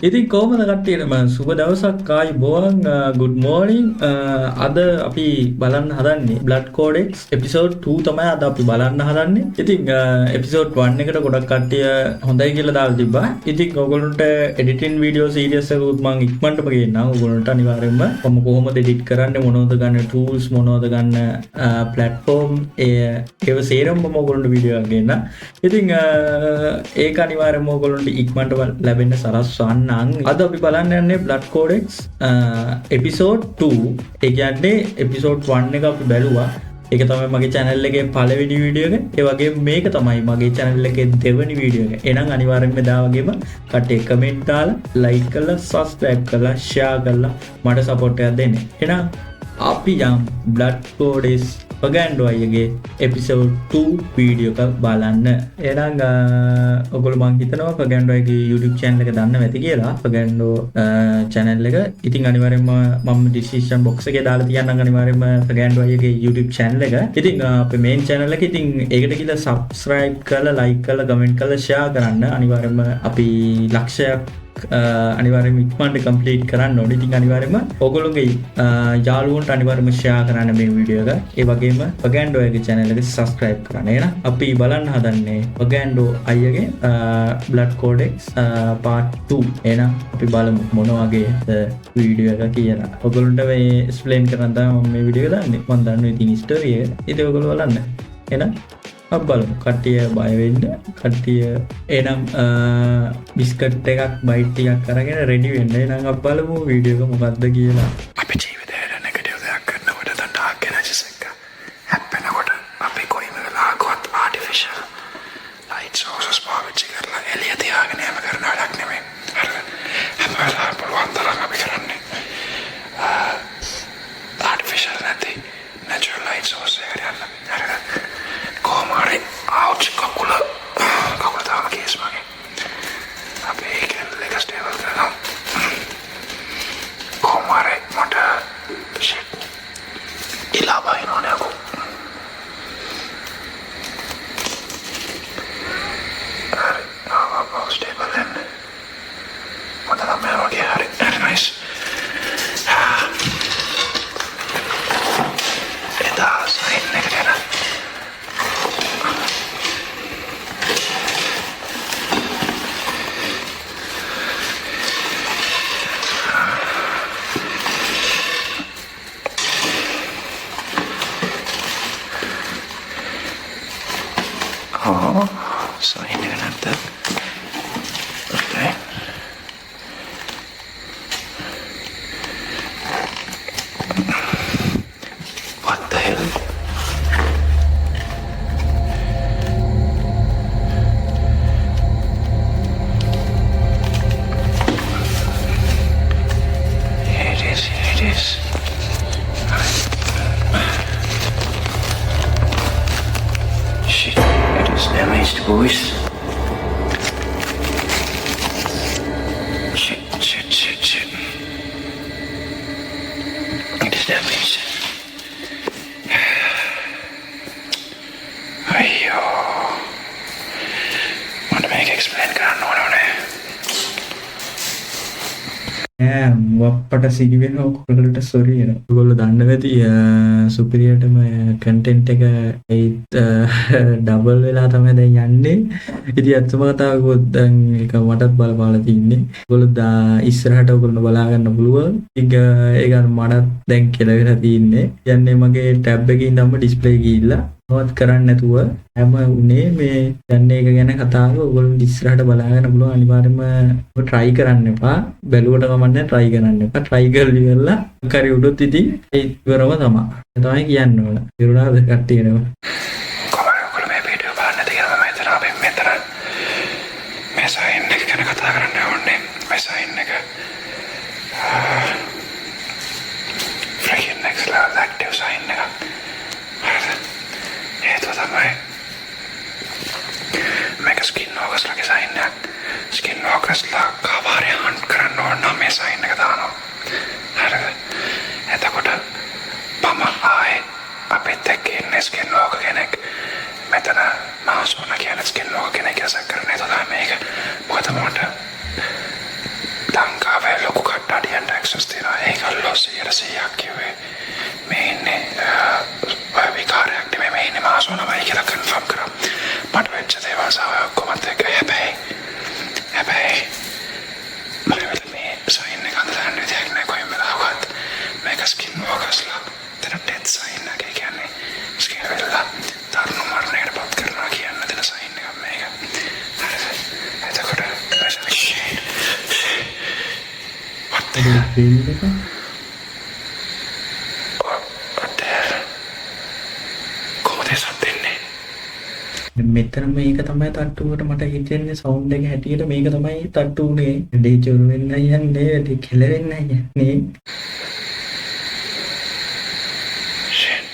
ඉතින් කොහොමද කට්ටියට මම සුබ දවසක් ආයුබෝවන් good morning අද අපි බලන්න හදන්නේ blood codex episode 2 තමයි අද අපි බලන්න හදන්නේ. ඉතින් episode 1 එකට ගොඩක් කට්ටිය හොඳයි කියලා දාලා තිබ්බා. ඉතින් ඔයගොල්ලන්ට editing video series එකකුත් මම ඉක්මනටම ගේන්නම්. ඔයගොල්ලන්ට අනිවාර්යයෙන්ම මම කොහොමද edit කරන්නේ, මොනවද ගන්න tools, මොනවද ගන්න platform ඒව සේරම මම ඔයගොල්ලන්ට වීඩියෝ එකක් ගේන්නම්. ඉතින් ඒක අනිවාර්යයෙන්ම ඔයගොල්ලන්ට ඉක්මනට ලැබෙන්න සලස්වන්න. අද අපි බලන්න යන්නේ blood codex episode 2. ඒ කියන්නේ episode 1 එක අපි බැලුවා. ඒක තමයි මගේ channel එකේ පළවෙනි වීඩියෝ එක. ඒ වගේම මේක තමයි මගේ channel එකේ දෙවෙනි වීඩියෝ එක. එහෙනම් අනිවාර්යෙන්ම දා වගේම කට්ටිය comment දාලා, like කරලා, subscribe කරලා, share කරලා මට support එකක් දෙන්න. එහෙනම් අපි යම් blood codex Pagando අයගේ episode 2 වීඩියෝ එකක් බලන්න. එහෙනම් ඔයගොල්ලෝ මං හිතනවා Pagando අයගේ YouTube channel එක දන්නවා ඇති කියලා. Pagando channel එක. ඉතින් අනිවාර්යයෙන්ම මම description box එකේ දාලා තියන්නම් අනිවාර්යයෙන්ම Pagando අයගේ YouTube channel එක. ඉතින් අපේ main channel එක ඉතින් ඒකට ගිහලා subscribe කරලා, like කරලා, comment කරලා, share කරන්න. අනිවාර්යයෙන්ම අපි ලක්ෂයක් අනිවාර්යයෙන්ම ඉක්මනට කම්ප්ලීට් කරන්න ඕනේ. ඉතින් අනිවාර්යයෙන්ම ඔයගොල්ලෝගේ යාළුවන්ට අනිවාර්යයෙන්ම ෂෙයා කරන්න මේ වීඩියෝ එක. ඒ වගේම Pagando අයගේ channel එක subscribe කරන්න. එහෙනම් අපි බලන්න හදන්නේ Pagando අයගේ blood codex part 2. එහෙනම් අපි බලමු මොන වගේ වීඩියෝ එක කියලා. ඔයගොල්ලන්ට මේ explain කරන්න තමයි මම මේ වීඩියෝ එක දාන්නේ. මම දන්නවා ඉතින් history එක. ඉතින් ඔයගොල්ලෝ බලන්න. එහෙනම් අපි බලමු. කට්ටිය බය වෙන්න. කට්ටිය එනම් බිස්කට් එකක් බයිට් ටිකක් අරගෙන රෙඩි වෙන්න. එහෙනම් අපි බලමු වීඩියෝ එක මොකක්ද කියලා. අපි ජීවිතේට නෙගටිව් දෙයක් කරනකොට ඩාර්ක් එනර්ජිස් එක හැප්පෙනකොට අපි කොයිම වෙලාවකවත් ආටිෆිෂල් ලයිට් සෝසස් පාවිච්චි කරලා එළිය තියාගෙන යම කරන වැඩක් නෙමෙයි. හරිද? හැම වෙලාවෙම පුළුවන් තරම් අපි කරන්නේ ආටිෆිෂල් නැති නැචරල් ලයිට් සෝස් එකට යන්න. හරිද? කොහොම හරි අවුච් කකුල දාම කේස් වගේ අපි ඒක ලෙග ස්ටේබල් කරනවා. කොහොම හරි මට ෂිට් ඉලා බයිනෝනේ අකෝ. හරි ආවා ස්ටේබල් වෙන්න. මට නම් මේ වගේ හරි නයිස්. එදා සයින් එකට යන sign එක නැද්ද? Okay. What the hell? Here it is, here it is. Shit, it is damaged, boys. Shit. It is damaged. අයියෝ. මට මේක එක්ස්ප්ලেইন කරන්න ඕනේ. වප්පට සිහි වෙන ඔයගොල්ලන්ට සෝරි වෙනවා. ඔයගොල්ලෝ දන්න වෙති සුපිරියටම කන්ටෙන්ට් එක ඒත් ඩබල් වෙලා තමයි දැන් යන්නේ. ඉතින් අත්ම කතාවකුත් දැන් ඒක මටත් බලපාලා තින්නේ. ඔයගොල්ලෝ ඉස්සරහට ඔයගොල්ලෝ බලා ගන්න පුළුවන්. ඒක මටත් දැන් කියලා වෙලා තින්නේ. යන්නේ මගේ ටැබ් එකේ ඉඳන්ම ඩිස්ප්ලේ ගිහිල්ලා මොකවත් කරන්නේ නැතුව හැම උනේ මේ දැන් ඒක ගැන කතාව ඔයගොල්ලෝ ඉස්සරහට බලාගෙන පුළුවන්. අනිවාර්යයෙන්ම try කරන්න එපා. බැලුවට කමන්නේ try කරන්න එපා. try කරලි වෙලා කරි උඩොත් ඉතින් ඒ ඉවරම තමයි. ඒ තමයි කියන්න ඕන. ඉරුණාද කට්ටියනම. කොහොමද ඔයගොල්ලෝ මේ වීඩියෝ බලන්න තියෙනවා මම හිතනවා අපි මෙතන මේ සයින් එක ගැන කතා කරන්න ඕනේ. මේ සයින් එක freaking next level active sign එක. හරිද? ඒක තමයි මේක ස්කින් ඕගස්ලාගේ සයින් එක. ස්කින් ඕගස්ලා කවරේ හන්ට් කරන්න ඕන නම් මේ සයින් එක දානවා. හරිද? එතකොට මම ආයේ අපිත් එක්ක ඉන්නේ ස්කින් ඕග කෙනෙක්. මෙතන මාසුන කියන ස්කින් ඕග කෙනෙක් ඇසක් කරන එක තමයි මේක. මොකද Kristina eikä siirrä se jakkive. Meini vikaariak nime meini mä asun ama ikinä confirm kara. Madvetse te vaan saa joukkuvat eikä häpei. Mä vielä me sain ne kantaa nyt jägnä kuin me laukat. Meikä skin vuokasla. Tänä det sain näkikään niin skin vielä tarnu marneer patkerna kiennä tänä sain ne meikä. Härve. Etä koda. Mä saa shit. What the hell? මෙතන මේක තමයි තට්ටුවට මට හිතෙන්නේ sound එක හැටියට මේක තමයි තට්ටු උනේ. ඩේ චොරු වෙන්න යන්නේ ඩේ කෙලවෙන්න යන්නේ. Shit.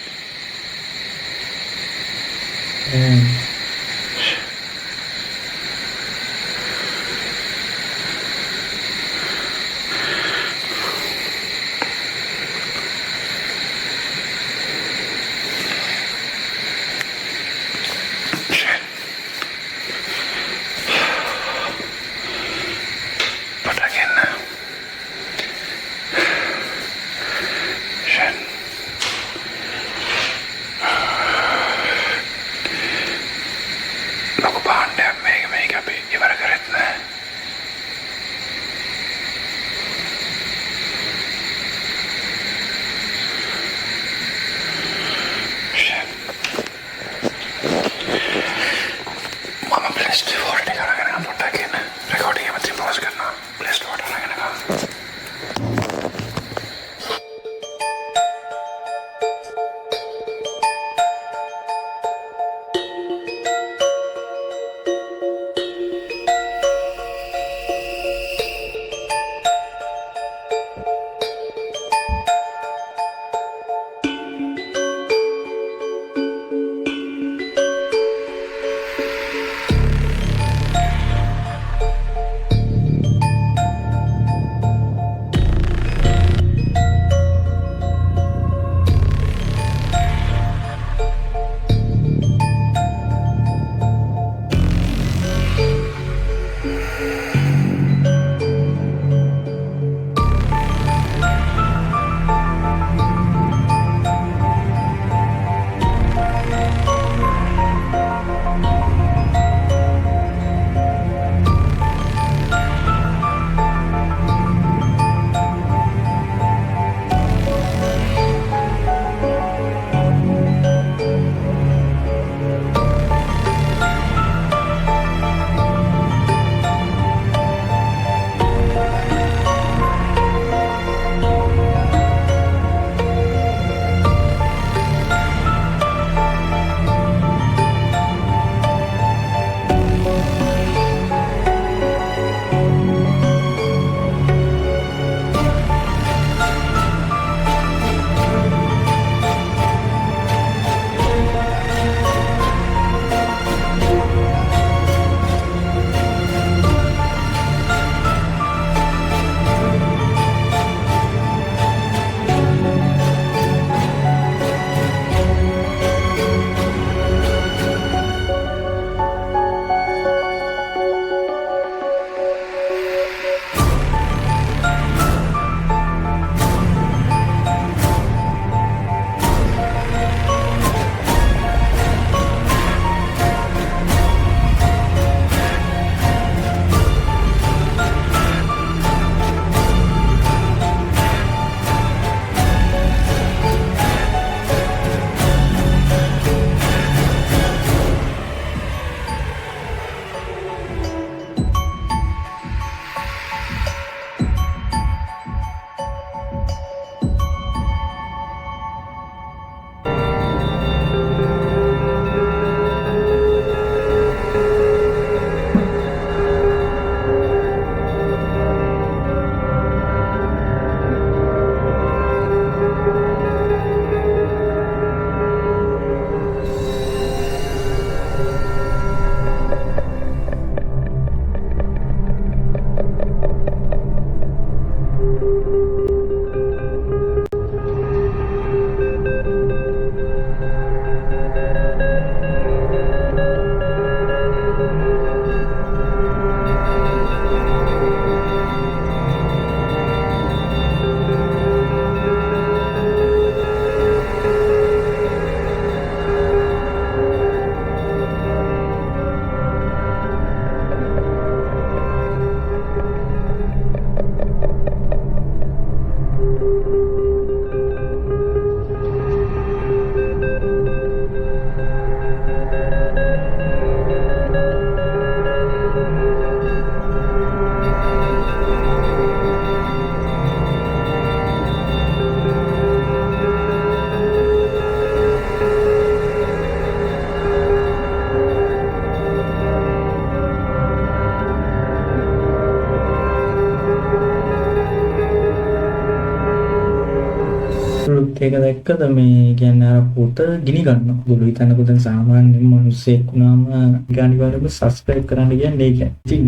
ඔයගොල්ලොත් ඒක දැක්කද මේ කියන්නේ අර පොත ගිනි ගන්නවා. ඔයගොල්ලෝ හිතන්නකෝ දැන් සාමාන්‍ය මිනිස්සෙක් වුණාම ගානිවාරම සබ්ස්ක්‍රයිබ් කරන්න කියන්නේ ඒක. ඉතින්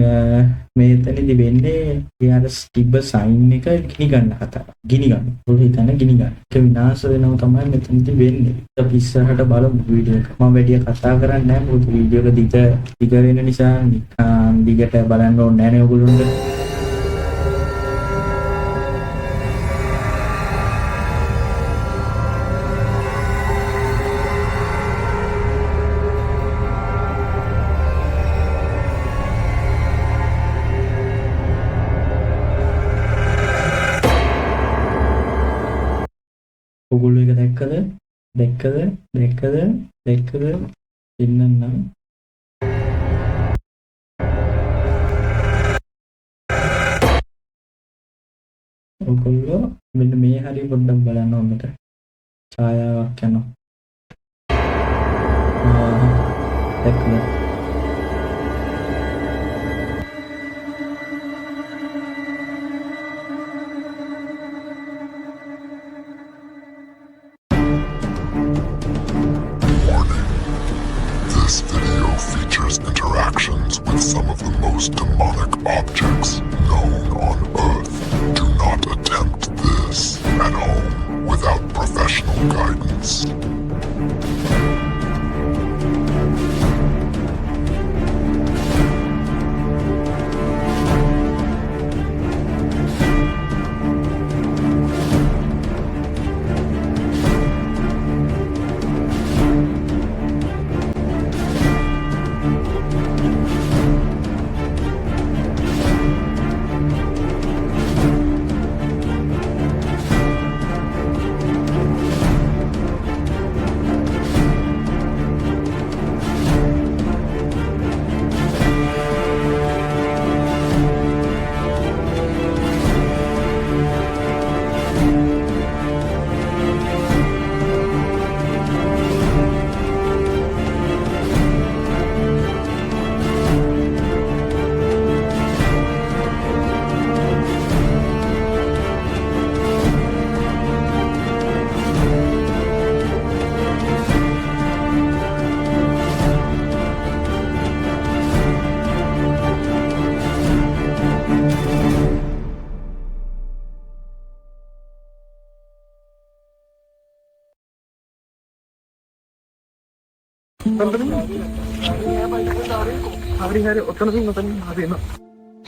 මේ එතනදි වෙන්නේ යාර ස්ටිබ් සයින් එක ගිනි ගන්න කතාව. ගිනි ගන්න. ඔයගොල්ලෝ හිතන්න ගිනි ගන්න. ඒක විනාශ වෙනව තමයි මෙතනදි වෙන්නේ. අපි ඉස්සරහට බලමු වීඩියෝ එක. මම වැඩි කතා කරන්නේ නැහැ. මොකද වීඩියෝ එක දිග වෙන නිසා නිකන් දිගට බලන්න ඕනේ නැහැ නේ ඔයගොල්ලොන්ට. ඔගොල්ලෝ එක දැක්කද එන්නම් ඔගොල්ලෝ මෙන්න මේ හරිය පොඩ්ඩක් බලන්න ඕනට ඡායාවක් යනවා දැක්කද This video features interactions with some of the most demonic objects known on Earth. Do not attempt this at home without professional guidance.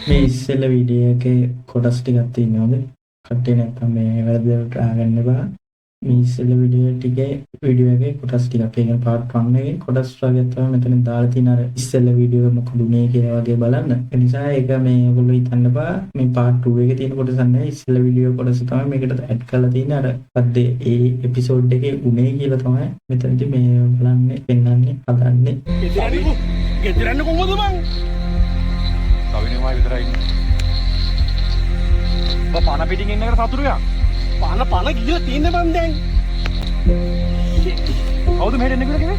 මේ ඉස්සෙල්ල වීඩියෝ එකේ කොටස් ටිකක් තියෙනවද? කට්ටිය නැත්තම් මේ වැරදිවට ආගන්න එපා. මේ ඉස්සෙල්ල වීඩියෝ එකේ කොටස් ටිකක් ඒ කියන්නේ part 1 එකේ කොටස් වර්ගයක් තමයි මෙතන දාලා තියෙන අර ඉස්සෙල්ල වීඩියෝ එක මොකද උනේ කියලා වගේ බලන්න. ඒ නිසා ඒක මේ ඔයගොල්ලෝ හිතන්න එපා මේ part 2 එකේ තියෙන කොටස නැහැ. ඉස්සෙල්ල වීඩියෝ කොටස තමයි මේකට ඇඩ් කරලා තියෙන්නේ. අර පද්දේ ඒ එපිසෝඩ් එකේ උනේ කියලා තමයි මෙතනදී මේ බලන්නේ පෙන්වන්නේ හදන්නේ. ගෙදරන්න කොහොමද බං? කවිනවා විතරයි ඉන්නේ. පණ පිටින් ඉන්න එකට සතුටුයක්. පණ ගිහලා තියෙන්නේ බං දැන්. කවුද මෙහෙට එන්නේ කියලා කිව්වේ?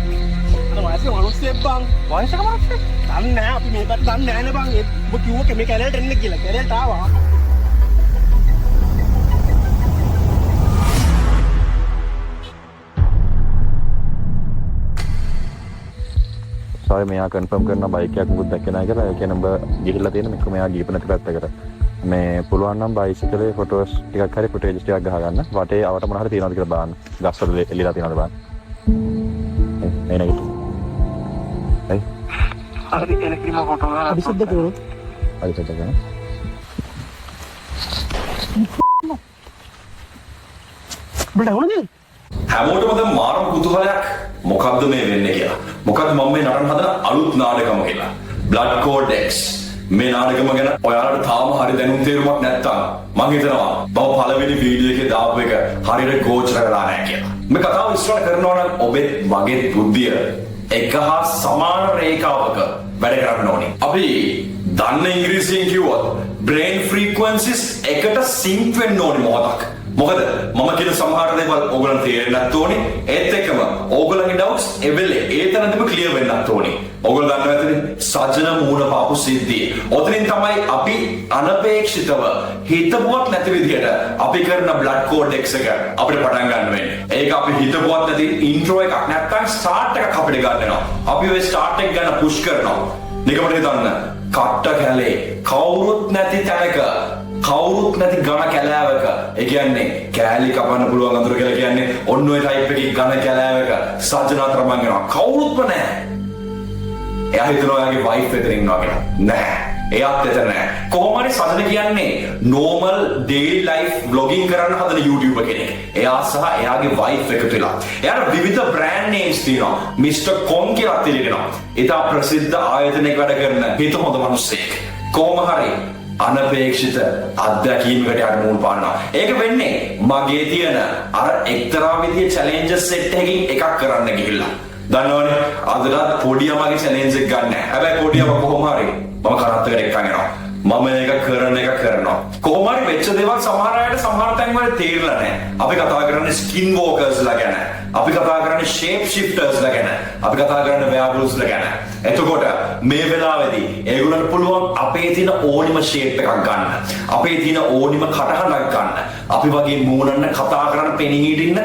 අර වයසක මිනිස්සෙක් බං. වයසක මිනිස්සෙක්? දන්නේ නැහැ අපි මේ පැත්ත දන්නේ නැහැ නේ බං. ඔබ කිව්ව මේ කැලේට එන්න කියලා. කැලේට ආවා. සාරි මෙයා කන්ෆර්ම් කරන බයික් එකක් මුකුත් දැක්කේ නැහැ කියලා. ඒ කියන්නේ ඔබ ගිහිල්ලා තියෙන මේක මෙයා ගිහපු නැති පැත්තකට. මේ පුළුවන් නම් බයිසිකලේ ෆොටෝස් ටිකක් හරි ෆුටේජ් ටිකක් ගහගන්න. වටේ අවට මොන හරි තියනවද කියලා බලන්න. ගස්වල එල්ලලා තියනවද බලන්න. මේ නැගිට. හරි. හරි එලෙක්ට්‍රික් ෆොටෝ ගන්න. අදිසද්ද කරොත්. අදිසද්ද කරන. බඩවන්නේ. හැමෝටම දැන් මාරම කුතුහලයක් මොකද්ද මේ වෙන්නේ කියලා. මොකද්ද මම මේ නටන හදන අලුත් නාටකම කියලා. Blood Code X. මේ නාටකම ගැන ඔයාලට තාම හරි දැනුම් තේරුමක් නැත්තම් මම හිතනවා බව පළවෙනි වීඩියෝ එකේ දාපු එක හරියට ගෝචර කරලා නැහැ කියලා. මේ කතාව විශ්වාස කරනවා නම් ඔබේ වගේ බුද්ධිය එක හා සමාන රේඛාවක වැඩ කරන්න ඕනේ. අපි දන්න ඉංග්‍රීසියෙන් කිව්වොත් brain frequencies එකට sync වෙන්න ඕනේ මොහොතක්. මොකද මම කියන සමහර දේවල් ඕගොල්ලන්ට තේරෙන්නත් ඕනේ. ඒත් එක්කම ඕගොල්ලන්ගේ doubts එවෙලේ ඒ තරම්ම clear වෙන්නත් ඕනේ. ඕගොල්ලෝ දන්නවා ඇතිනේ සජන මූණ පාපු සිද්ධිය. ඔතනින් තමයි අපි අනපේක්ෂිතව හිතපුවත් නැති විදිහට අපි කරන blood codex එක අපිට පටන් ගන්න වෙන්නේ. ඒක අපි හිතපුවත් නැති intro එකක් නැත්තම් start එකක් අපිට ගන්න වෙනවා. අපි ඔය start එක ගැන push කරනවා. නිකමට හිතන්න කට්ට කැලේ කවුරුත් නැති තැනක කවුරුත් නැති ඝන කැලෑවක ඒ කියන්නේ කෑලි කපන්න පුළුවන් අඳුර කියලා කියන්නේ ඔන්න ඔය ටයිප් එකේ ඝන කැලෑවක සජනා තරමන් යනවා කවුරුත්ම නැහැ. එයා හිතනවා එයාගේ වයිෆ් එතන ඉන්නවා කියලා. නෑ. එයාත් එතන නෑ. කොහොම හරි සජන කියන්නේ normal daily life vlogging කරන්න හදන YouTuber කෙනෙක්. එයා සහ එයාගේ වයිෆ් එකතු වෙලා. එයාට විවිධ brand names තියෙනවා. Mr. Kong කියලා තියෙනවා. ඉතා ප්‍රසිද්ධ ආයතනයක වැඩ කරන හිත හොඳ මිනිස්සෙක්. කොහොම හරි අනපේක්ෂිත අත්දැකීමකට යට මුල් පානවා. ඒක වෙන්නේ මගේ තියෙන අර එක්තරා විදිහේ challenges set එකකින් එකක් කරන්න ගිහිල්ලා. දන්නවනේ අදටත් පොඩි යමගේ challenge එක ගන්න නැහැ. හැබැයි පොඩි යම කොහොම හරි මම කරත්තකට එක්කන් එනවා. මම ඒක කරනවා. කොහොම හරි වෙච්ච දේවල් සමහර අයට සමහර තැන් වල තේරෙලා නැහැ. අපි කතා කරන්නේ skin walkers ලා ගැන. අපි කතා කරන්නේ shape shifters ලා ගැන. අපි කතා කරන්නේ werewolves ලා ගැන. එතකොට මේ වෙලාවේදී ඒගොල්ලන්ට පුළුවන් අපේ තියෙන ඕනිම shape එකක් ගන්න. අපේ තියෙන ඕනිම කටහඬක් ගන්න. අපි වගේ මූණන්න කතා කරන්න පෙනී හිටින්න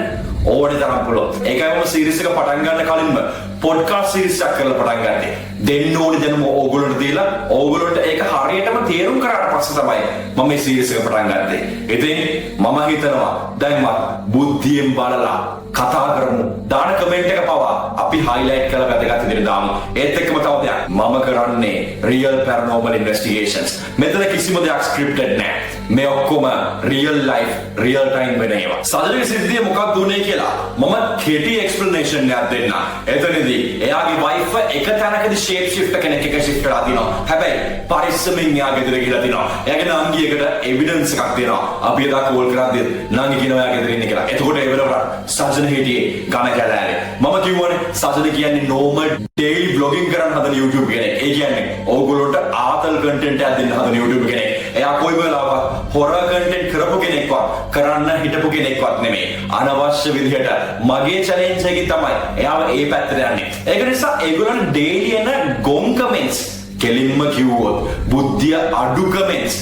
ඕනේ තරම් පුළුවන්. ඒකයි මම සීරීස් එක පටන් ගන්න කලින්ම පොඩ්කාස්ට් සීරීස් එකක් කරලා පටන් ගත්තේ. දෙන්න ඕනේ දැනුම ඕගොල්ලන්ට දීලා ඕගොල්ලන්ට ඒක හරියටම තේරුම් කරාට පස්සේ තමයි මම මේ සීරීස් එක පටන් ගත්තේ. ඉතින් මම හිතනවා දැන් මම බුද්ධියෙන් බලලා කතා කරමු. දාන කමෙන්ට් එක පවා අපි highlight කරලා වැදගත් විදිහට දාමු. ඒත් එක්කම තව දෙයක් මම කරන්නේ real paranormal investigations. මෙතන කිසිම දෙයක් scripted නැහැ. මේ ඔක්කොම real life real time වෙන ඒවා. සාධනයේ සිද්ධිය මොකක්ද උනේ කියලා මම කෙටි explanation එකක් දෙන්න. එතනදී එයාගේ wife එක තැනකදී shape shift කෙනෙක් එක shift කරලා තිනවා. හැබැයි පරිස්සමින් එයා ගෙදර ගිහලා තිනවා. එයාගේ නංගියකට evidence එකක් දෙනවා. අපි එදා කෝල් කරද්දී නංගි කියනවා එයා ගෙදර ඉන්නේ කියලා. එතකොට ඒ වෙලාවට සජන හිටියේ ඝන කැලෑවේ. මම කිව්වනේ සජන කියන්නේ normal daily vlogging කරන්න හදන YouTube කෙනෙක්. ඒ කියන්නේ ඕගොල්ලොන්ට ආතල් content එකක් දෙන්න හදන YouTube කෙනෙක්. එයා කොයි වෙලාවක horror content කරපු කෙනෙක්වත් කරන්න හිටපු කෙනෙක්වත් නෙමෙයි. අනවශ්‍ය විදිහට මගේ challenge එකකින් තමයි එයාව ඒ පැත්තට යන්නේ. ඒක නිසා ඒගොල්ලන් daily එන ගොන් comments කෙලින්ම කිව්වොත් බුද්ධිය අඩු comments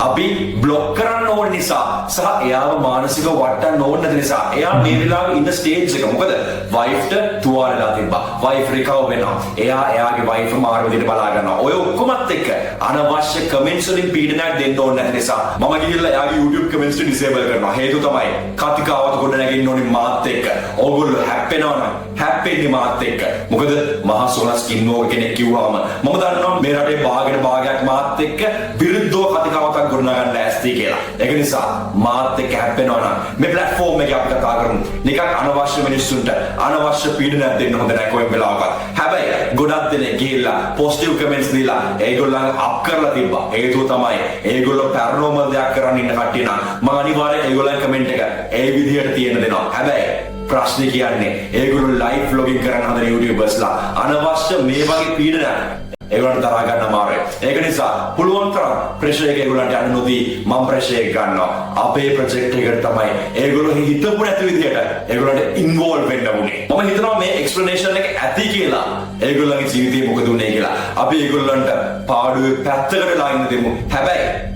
අපි බ්ලොක් කරන්න ඕන නිසා සහ එයාව මානසික වටන්න ඕන නැති නිසා එයා මේ වෙලාවේ ඉන්න ස්ටේජ් එක මොකද වයිෆ්ට තුවාලලා තිබ්බා වයිෆ් රිකවර් වෙනවා එයාගේ වයිෆ් මාරු විදිහට බලා ගන්නවා ඔය ඔක්කොමත් එක්ක අනවශ්‍ය කමෙන්ට්ස් වලින් පීඩනයක් දෙන්න ඕන නැති නිසා මම ගිහිල්ලා එයාගේ YouTube කමෙන්ට්ස් ඩිසේබල් කරනවා හේතුව තමයි කතිකාවත ගොඩ නැගින්න ඕනේ මාත් එක්ක ඕගොල්ලෝ හැප්පෙනවා නම් හැප්පෙන්නේ මාත් එක්ක මොකද මහා සෝනා ස්කින් ඕවර් කෙනෙක් කිව්වම මම දන්නවා මේ රටේ භාගයක් මාත් එක්ක විරුද්ධව කතිකාවත ගොඩනගන්න ඇස්ති කියලා. ඒක නිසා මාත් එක්ක හැප්පෙනවා නම් මේ platform එකේ අපි කතා කරමු. නිකන් අනවශ්‍ය මිනිස්සුන්ට අනවශ්‍ය පීඩනයක් දෙන්න හොඳ නැහැ කොහෙන් වෙලාවකත්. හැබැයි ගොඩක් දෙනෙක් ගිහිල්ලා positive comments දීලා ඒගොල්ලන් අප් කරලා තිබ්බා. හේතුව තමයි ඒගොල්ලෝ paranormal දෙයක් කරන්න ඉන්න කට්ටිය නම් මම අනිවාර්යෙන් ඒගොල්ලන් comment එක ඒ විදිහට තියෙන දෙනවා. හැබැයි ප්‍රශ්නේ කියන්නේ ඒගොල්ලෝ live vlogging කරන හදන YouTubersලා අනවශ්‍ය මේ වගේ පීඩනයක් ඒගොල්ලන්ට දරා ගන්න අමාරුයි. ඒක නිසා පුළුවන් තරම් ප්‍රෙෂර් එක ඒගොල්ලන්ට යන්න නොදී මම ප්‍රෙෂර් එක ගන්නවා. අපේ ප්‍රොජෙක්ට් එකට තමයි ඒගොල්ලෝ හිතපු නැති විදියට ඒගොල්ලන්ට ඉන්වෝල්ව් වෙන්න උනේ. මම හිතනවා මේ එක්ස්ප්ලනේෂන් එක ඇති කියලා ඒගොල්ලන්ගේ ජීවිතේ මොකද උනේ කියලා. අපි ඒගොල්ලන්ට පාඩුවේ පැත්තකට වෙලා ඉන්න දෙමු. හැබැයි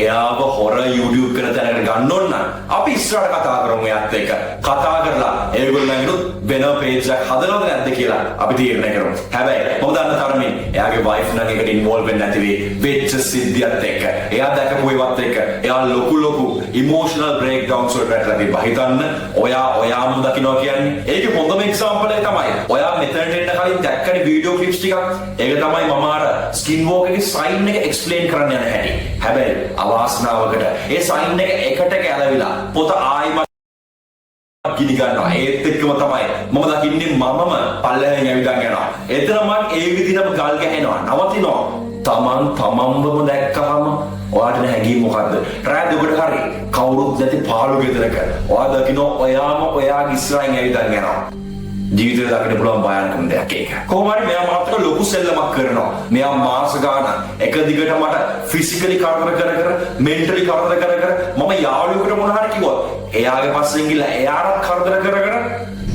එයාව හොර YouTube කරන තැනකට ගන්න ඕන නම් අපි ඉස්සරහට කතා කරමු එයාත් එක්ක. කතා කරලා ඒගොල්ලන්ගෙනුත් වෙන page එකක් හදනවද නැද්ද කියලා අපි තීරණය කරමු. හැබැයි මම දන්න තරමින් එයාගේ wife නම් එකට involve වෙන්න නැති වෙච්ච සිද්ධියත් එක්ක එයා දැකපු ඒවත් එක්ක එයා ලොකු emotional breakdowns වලට වැටලා තිබ්බා. හිතන්න ඔයාම දකින්නවා කියන්නේ ඒකේ හොඳම example එක තමයි ඔයා මෙතනට එන්න කලින් දැක්කනේ වීඩියෝ ක්ලිප්ස් ටිකක්. ඒක තමයි මම අර skinwalk එකේ sign එක explain කරන්න යන හැටි. හැබැයි අවාසනාවකට ඒ සයින් එක එකට ගැලවිලා පොත ආයිමත් ගිනි ගන්නවා. ඒත් එක්කම තමයි මම දකින්නේ මමම පල්ලෙහෙන් ඇවිදන් යනවා. එතන මම ඒ විදිහටම ගල් ගැහෙනවා. නවතිනවා. තමන්වම දැක්කහම ඔයාට හැඟීම මොකද්ද? රෑ දෙකට හරි කවුරුත් නැති පාළු ගෙදරක ඔයා දකින්න ඔයාම ඔයාගේ ඉස්සරහින් ඇවිදන් යනවා. ජීවිතේ දකින්න පුළුවන් භයානකම දෙයක් ඒක. කොහොම හරි මෙයා මාත් එක්ක ලොකු සෙල්ලමක් කරනවා. මෙයා මාස ගාන එක දිගට මට ෆිසිකලි කරදර කර මෙන්ටලි කරදර කර මම යාළුවෙකුට මොන හරි කිව්වොත් එයාගේ පස්සෙන් ගිහලා එයාට කරදර කර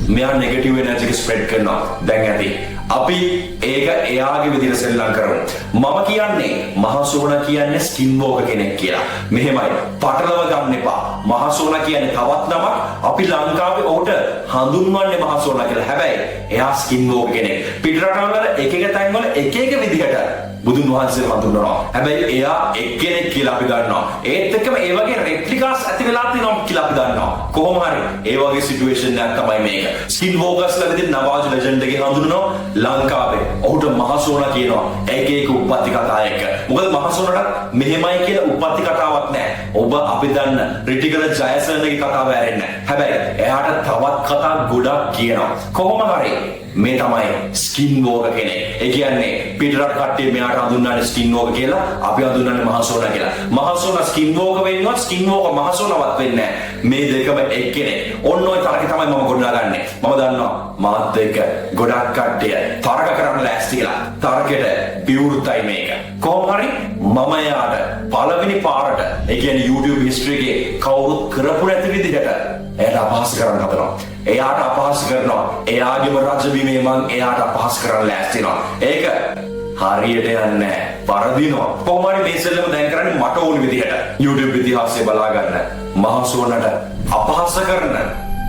මෙයා නෙගටිව් එනර්ජි එක ස්ප්‍රෙඩ් කරනවා. දැන් ඇති. අපි ඒක එයාගේ විදිහට සෙල්ලම් කරමු. මම කියන්නේ මහසෝනා කියන්නේ ස්කින් වෝකර් කෙනෙක් කියලා. මෙහෙමයි. පටලව ගන්න එපා. මහසෝනා කියන්නේ තවත් නමක්. අපි ලංකාවේ ඔහුට හඳුන්වන්නේ මහසෝනා කියලා. හැබැයි එයා ස්කින් වෝකර් කෙනෙක්. පිටරටවල එක එක තැන්වල එක එක විදිහට බුදුන් වහන්සේ හඳුන්වනවා. හැබැයි එයා එක්කෙනෙක් කියලා අපි දන්නවා. ඒත් එක්කම ඒ වගේ රෙප්ලිකාස් ඇති වෙලා තියෙනවා කියලා අපි දන්නවා. කොහොම හරි ඒ වගේ සිටුේෂන් එකක් තමයි මේක. ස්කින් වෝකර්ස්ලා විදිහට නවාජ් ලෙජන්ඩ් එකේ හඳුන්වනවා ලංකාවේ. ඔහුට මහසෝනා කියනවා. ඒක එක උප්පත්ති කතා එක. මොකද මහසෝනාට මෙහෙමයි කියලා උප්පත්ති කතාවක් නැහැ. ඔබ අපි දන්න රිටිකල ජයසන්ගේ කතාව ඇරෙන්නේ. හැබැයි එයාට තවත් කතා ගොඩක් කියනවා. කොහොම හරි මේ තමයි ස්කින් වෝකර් කෙනෙක්. ඒ කියන්නේ පිටරට කට්ටිය මෙයාට හඳුන්වන්නේ ස්කින් වෝකර් කියලා, අපි හඳුන්වන්නේ මහසෝනා කියලා. මහසෝනා ස්කින් වෝකර් වෙන්නවත් ස්කින් වෝකර් මහසෝනාවත් වෙන්නේ නැහැ. මේ දෙකම එක්කෙනෙක්. ඔන්න ඔය තරකේ තමයි මම ගොඩනගන්නේ. මම දන්නවා මාත් එක්ක ගොඩක් කට්ටිය තරක කරන්න ලෑස්ති කියලා. තරකෙට විවෘතයි මේක. කොහොම හරි මම එයාට පළවෙනි පාරට ඒ කියන්නේ YouTube history එකේ කවුරුත් කරපු නැති විදිහට එයාට අපහාස කරන්න හදනවා. එයාට අපහාස කරනවා. එයාගේම රජබිමේ මං එයාට අපහාස කරන්න ලෑස්ති වෙනවා. ඒක හරියට යන්නේ නැහැ. වරදිනවා. කොහොම හරි මේ සෙල්ලම දැන් කරන්නේ මට ඕන විදිහට. YouTube ඉතිහාසය බලා ගන්න. මහසෝනට අපහාස කරන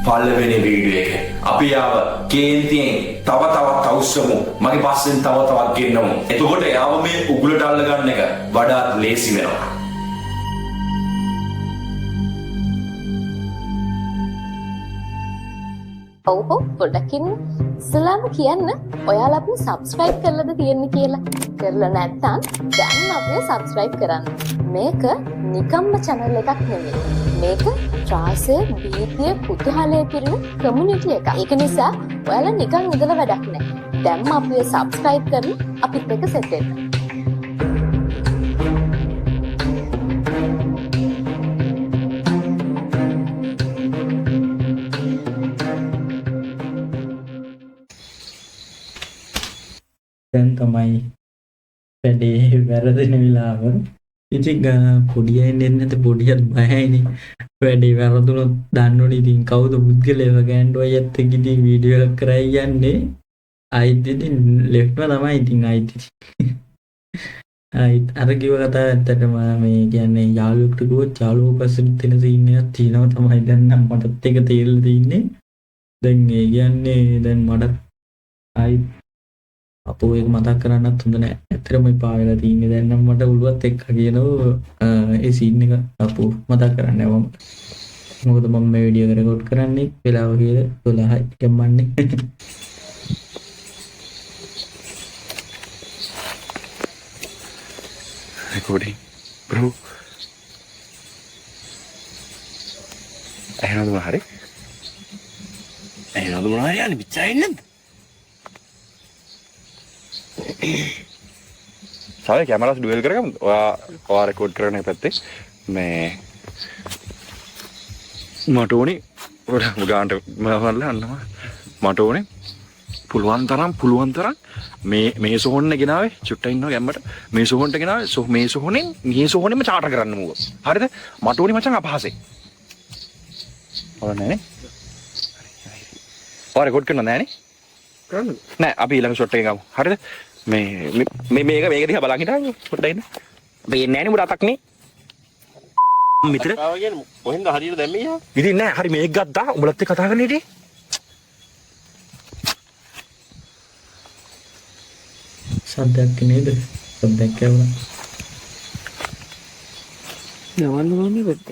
පළවෙනි වීඩියෝ එක. අපි ආව කේන්තියෙන් තව තවත් අවශ්‍යමු. මගේ පස්සෙන් තව තවත් ගෙන්නමු. එතකොට යාව මේ උගුලට අල්ල ගන්න එක වඩාත් ලේසි වෙනවා. ඔව් පොඩ්ඩකින් ඉස්සලාම කියන්න ඔයාලා අපිව සබ්ස්ක්‍රයිබ් කරලාද තියෙන්නේ කියලා. කරලා නැත්නම් දැන් අපිව සබ්ස්ක්‍රයිබ් කරන්න. මේක නිකම්ම channel එකක් නෙමෙයි. මේක ත්‍රාසය, භීතිය, කුතුහලය පිරුණු කමියුනිටි එකක්. ඒක නිසා ඔයාලා නිකන් ඉඳලා වැඩක් නැහැ. දැන්ම අපිව සබ්ස්ක්‍රයිබ් කරලා අපිත් එක්ක සෙට් වෙන්න. දැන් තමයි වැඩේ වැරදෙන වෙලාව. ඉතින් පොඩියෙන් එන්නේ නැත පොඩියත් බයයිනේ. වැඩේ වැරදුනොත් දන්නෝනේ ඉතින් කවුද පුද්ගලයව ගෑන්ඩෝයත් එක්ක ඉතින් වීඩියෝ එකක් කරයි යන්නේ. ආයිත් ඉතින් ලෙෆ්ට්ම තමයි ඉතින් ආයිත් අර කිව්ව කතාව ඇත්තටම මේ කියන්නේ යාළුවෙකුට කිව්වොත් යාළුවෝ පස්සෙන් තියෙන සීන් එකක් තියෙනවා තමයි දැන් නම් මටත් එක තේරෙලා තින්නේ. දැන් ඒ කියන්නේ දැන් මට ආයිත් අපෝ ඒක මතක් කරන්නත් හොඳ නෑ. ඇත්තටම එපා වෙලා තින්නේ. දැන් නම් මට උළුවත් එක්ක කියනවා ඒ සීන් එක අපෝ මතක් කරන්න යවම. මොකද මම මේ වීඩියෝ එක රෙකෝඩ් කරන්නේ වෙලාව කියලා 12යි යම්මන්නේ. recording bro එහෙනම් මොනවාරි යන්නේ පිටයින් නේද සාය කැමරාස් ඩුවල් කරගමු ඔයා රෙකෝඩ් කරන පැත්තේ මේ මට ඕනේ ගානට මවල්ලා අන්නවා මට ඕනේ පුළුවන් තරම් මේ සෝහන්න ගෙනාවේ චුට්ටක් ඉන්නවා ගැම්මට මේ සෝහන්නට ගෙනාවේ මේ සෝහනෙන් මේ සෝහනෙම චාටර් කරන්න මූව හරිද මට ඕනේ මචං අපහසෙන් ඔන්න නෑනේ ඔය රෙකෝඩ් කරන්න නෑනේ කරන්න නෑ අපි ඊළඟ ෂොට් එක ගමු හරිද මේක දිහා බලන් හිටන් පොඩ්ඩක් ඉන්න පේන්නේ නෑනේ මුර අතක් නේ මිතර කොහෙන්ද හරියට දැම්මේ යා ඉතින් නෑ හරි මේක ගත්තා උඹලත් එක්ක කතා කරන්න හිටියේ සද්දයක් නේද? සද්දයක් ඇහුණා. නවන්න ඕනේ බද්ද.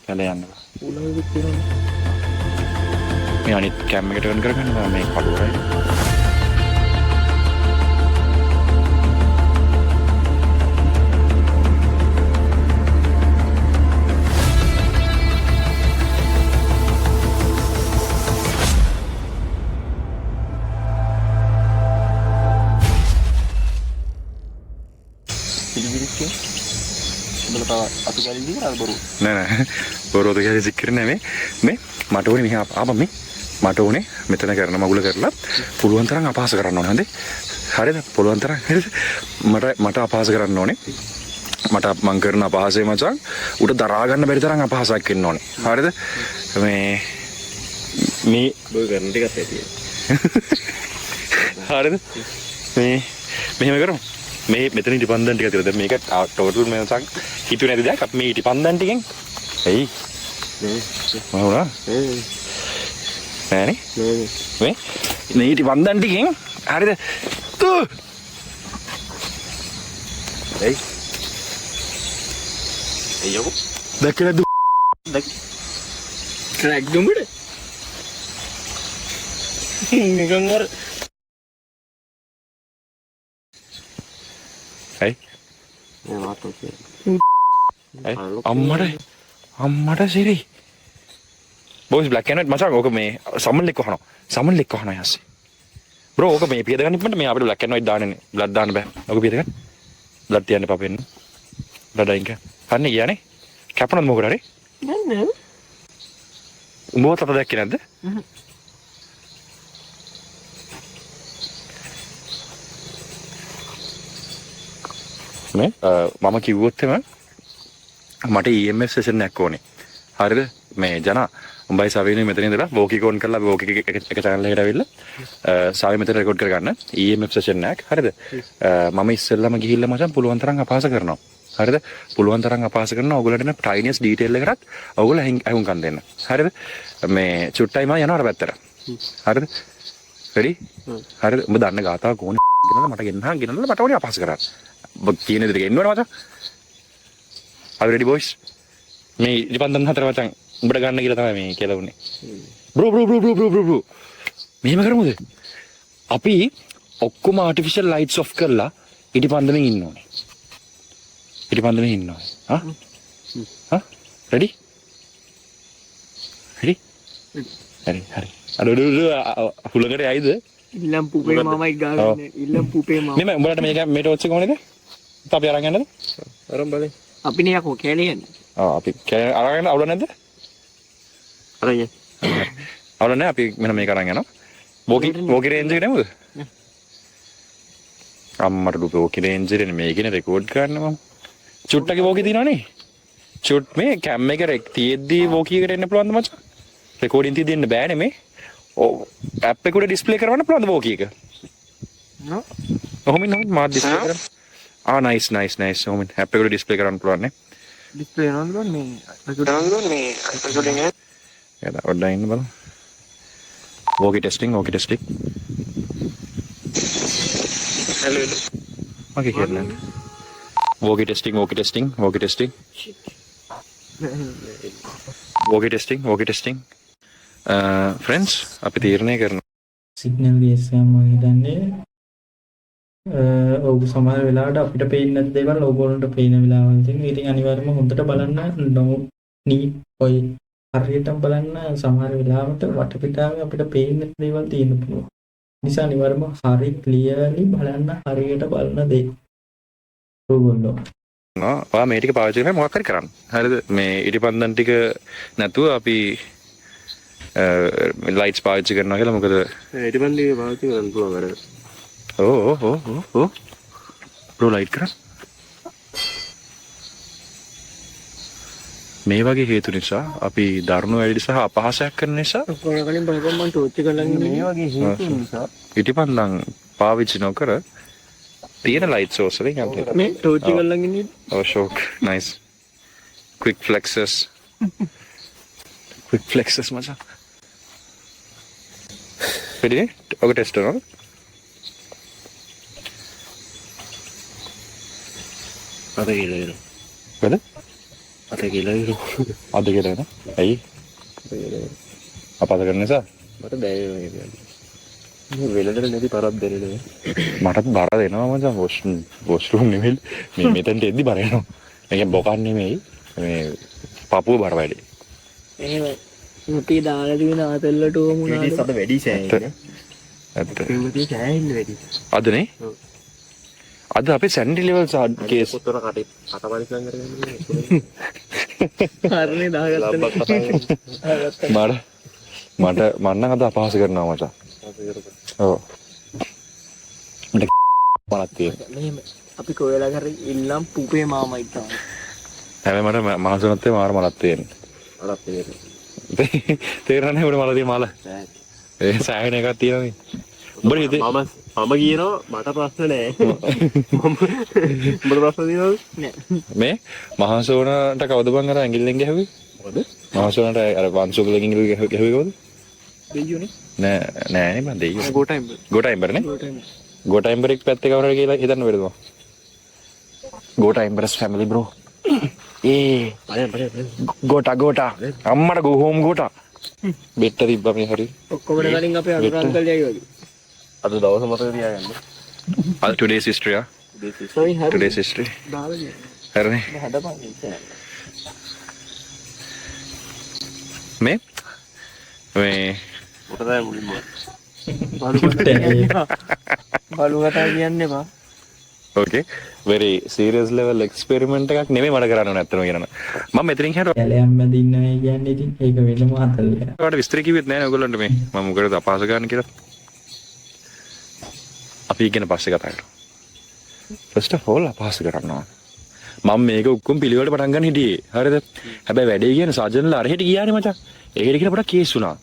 කලේ යන්න. උලයි විතරයි. මේ අනිත් කැම් එකට ටර්න් කරගන්න මේ කඩුවරයි. නෑ බොරු ඔතේ කියලා සික් කරන්නේ මේ මට ඕනේ මෙහා ආපම් මේ මට උනේ මෙතන කරන මගුල කරලා පුළුවන් තරම් අපහාස කරන්න ඕනේ. හරිද? හරිද? පුළුවන් තරම් හරිද? මට අපහාස කරන්න ඕනේ. මට මං කරන අපහාසය මචං උට දරා ගන්න බැරි තරම් අපහාසයක් වෙන්න ඕනේ. හරිද? මේ බෝ කරන ටිකත් ඇති. හරිද? මෙහෙම කරමු. මේ මෙතන ඉටිපන්දන් ටික තියලා දැන් මේක ටෝටල් මේ මචං හිතුවේ නැති දෙයක් අපි මේ ඉටිපන්දන් ටිකෙන් එයි මොනවා නෑනේ මේ ඉටිපන්දන් ටිකෙන් හරිද? එයි එයෝ දැක්කද ට්‍රැක් දුඹට නිකන් අර ඇයි අම්මට සිරි බොයිස් බ්ලැක් ඇන්ඩ් වයිට් මචං ඕක මේ සමල් එක්ක අහනවා යස්සේ බ්‍රෝ ඕක මේ පියද ගන්න ඉන්නට මේ අපිට බ්ලැක් ඇන්ඩ් වයිට් දාන්නේ බ්ලඩ් දාන්න බෑ ඕක පියද ගන්න බ්ලඩ් තියන්න එපා පෙන්න බ්ලඩ් අයින් කරන්න හරිනේ ගියානේ කැපුණාද මොකද හරි නෑ උඹව තත දැක්කේ නැද්ද මේ මම කිව්වොත් එම මට EMF සෙෂන් එකක් ඕනේ. හරිද? මේ ජනා උඹයි සවිනේ මෙතන ඉඳලා වෝකික ඔන් කරලා වෝකික එක channel එකට ඇවිල්ලා සාවි මෙතන රෙකෝඩ් කරගන්න EMF සෙෂන් එකක්. හරිද? මම ඉස්සෙල්ලාම ගිහිල්ලා මචං පුළුවන් තරම් අපහාස කරනවා. හරිද? පුළුවන් තරම් අපහාස කරනවා. ඕගොල්ලන්ට න ටයිනියස් ඩීටේල් එකකටත් ඕගොල්ලෝ අහුම්කම් දෙන්න. හරිද? මේ චුට්ටයි මම යනවා අර පැත්තට. හරිද? රෙඩි? හරිද? උඹ දන්න ගාතාව කොහොමද ගෙනල්ලා මට ගෙනල්ලා මට ඕනේ අපහාස කරන්න. කියන විදිහට එන්න ඕනේ මචං. Are you ready boys? මේ ඉතිපන්දන් හතර මචං උඹට ගන්න කියලා තමයි මේ කියලා උනේ. බ්‍රෝ. මෙහෙම කරමුද? අපි ඔක්කොම artificial lights off කරලා ඉතිපන්දමෙන් ඉන්න ඕනේ. ඉතිපන්දමෙන් ඉන්න ඕනේ. හා? ready? හරි. අර හුලඟට යයිද? ඉල්ලම් පුපේ මාමයි ගාගෙන ඉල්ලම් පුපේ මාම මෙන්න උඹලට මේක මේ ටෝච් එක කොහොමද? අපි අරන් යන්නද? අරන් බලන්න. අපි නේ යකෝ කැලේ යන්නේ. අපි අරන් අවුල නැද්ද? අරන් යන්න. අවුල නැහැ අපි මෙන්න මේක අරන් යනවා. වෝකි රේන්ජ් එක නෙමෙයිද? අම්මට දුක වෝකි රේන්ජ් එකනේ මේකනේ රෙකෝඩ් කරන්න මම. චුට්ටගේ වෝකි දිනවනේ. චුට් මේ කැම් එක රෙක් තියෙද්දි වෝකි එකට එන්න පුළුවන්ද මචං? රෙකෝඩින් තියෙද්දි එන්න බෑනේ මේ. ඔව් ඇප් එක උඩ ඩිස්ප්ලේ කරවන්න පුළුවන්ද වෝකි එක? නෝ. ඔහොමින් මාත් ඩිස්ප්ලේ කරන්න. nice. ඔහොමින් ඇප් එක උඩ ඩිස්ප්ලේ කරන්න පුළුවන් නේ. ඩිස්ප්ලේ කරනවා මේ රෙකෝඩින් මේ රෙකෝඩින් එක. එයා ඔඩ ඉන්න බලන්න. වෝකි ටෙස්ටිං. hello මගේ කියන්නේ. වෝකි ටෙස්ටිං. වෝකි ටෙස්ටිං. ෆ්‍රෙන්ඩ්ස් අපි තීරණය කරනවා සිග්නල් ගේස්සම් මම හිතන්නේ ඔව් සමහර වෙලාවට අපිට පේන්නේ නැති දේවල් ඕගොල්ලන්ට පේන වෙලාවල් තියෙනවා. ඉතින් අනිවාර්යයෙන්ම හොඳට බලන්න ඔය හරියටම බලන්න සමහර වෙලාවට වටපිටාවේ අපිට පේන්නේ නැති දේවල් තියෙන්න පුළුවන්. නිසා අනිවාර්යයෙන්ම හරි ක්ලියර්ලි බලන්න හරියට බලන දේ. ඕගොල්ලෝ ඔයා මේ ටික පාවිච්චි කරලා මොකක් හරි කරන්න. හරිද? මේ ඉටිපන්දන් ටික නැතුව අපි ලයිට්ස් පාවිච්චි කරනවා කියලා මොකද ඉටිපන්දන් ටික පාවිච්චි කරන්න පුළුවන් අර. ඕ බ්‍රෝ ලයිට් කරා. මේ වගේ හේතු නිසා අපි දරුණු වැඩි සහ අපහාසයක් කරන නිසා කලින් බලපන් මම ටෝච් එක ළඟ මේ වගේ හේතු නිසා ඉටිපන්දන් පාවිච්චි නොකර තියෙන ලයිට් සෝස් වලින් යන්න. මේ ටෝච් එක ළඟ ඉන්නේ. Oh, shock. Nice. Quick flexes. මචං. Ready? ඔක ටෙස්ට් කරනවා. අද කියලා ඉරු. වෙද? අද කියලා ඉරු. අද කියලා නේද? ඇයි? අපහාස කරන නිසා? මට බැහැ මේක. වෙලදර නැති පරක් දෙන්නේ. මටත් බර දෙනවා මචං වොෂ්රූම් නෙමෙයි මේ මෙතනට එද්දි බර එනවා. මේක බොකන් නෙමෙයි මේ පපුව බර වැඩි. එහෙම මුටි දාලා තියෙන ආතල්ලට ඕම උනාද? ඉතින් අද වැඩි සෑහෙන්නේ. ඇත්ත. මුටි සෑහෙන්න වැඩි. අදනේ? අද අපේ සැන්ඩි ලෙවල්ස් කේස් පොතර කටේ අතපරිස්සම් කරගෙන හරිනේ දාගත්තා. බර මට මන්න අද අපහාස කරනවා මචං. ඔව්. මට මලක් තියෙනවා. මෙහෙම අපි කොහෙලා කරේ ඉල්ලම් පුපේ මාමයි තමයි. හැබැයි මට මහසුනත්තේ මාර මලක් තියෙනවා. අරක් තේරෙන්නේ. තේරෙන්නේ උඩ මල තියෙන මල. ඒ සෑහෙන එකක් තියෙනවා නේ. උඹට හිතේ මම කියනවා මට ප්‍රශ්න නෑ. උඹට ප්‍රශ්න තියෙනවද? නෑ. මේ මහසෝනට කවුද බං අර ඇඟිල්ලෙන් ගැහුවේ? මොකද? මහසෝනට අර වංශුකලෙන් ඇඟිල්ල ගැහුවේ කවුද? දෙයියෝනේ. නෑ නේ මන් දෙයියෝ. ගෝටයිම්බර්. ගෝටයිම්බර්නේ? ගෝටයිම්බරෙක් පැත්තේ කවුරු හරි කියලා හිතන්න බැරිද? ගෝටයිම්බර්ස් ෆැමිලි බ්‍රෝ. බලන්න. ගෝටා අම්මට ගෝ හෝම් ගෝටා. බෙට්ට තිබ්බා මේ හරි. ඔක්කොම කලින් අපේ අනුරාධපුරයයි වගේ. අද දවස මතක තියාගන්න. අද today's history ah. Today's history. හරිනේ. හදපන්. මේ මොකද මුලින්ම බලු කතා කියන්නේ බා. okay very serious level experiment එකක් නෙමෙයි මට කරන්න ඕනේ අත්තම කියනවා. මම මෙතනින් හැර කැලයක් මැදින්න කියන්නේ ඉතින් ඒක වෙනම අතල්ලයක්. ඔයාලට විස්තර කිව්වෙත් නෑ නේ ඔයගොල්ලන්ට මේ මම මොකටද අපහාස ගන්න කියලා. අපි ඉගෙන පස්සේ කතා කරමු. first of all අපහාස කරනවා. මම මේක ඔක්කොම පිළිවෙලට පටන් ගන්න හිටියේ. හරිද? හැබැයි වැඩේ කියන්නේ සාජන්ලා අරහෙට ගියානේ මචං. ඒකට කියලා පොඩක් කේස් වුණා.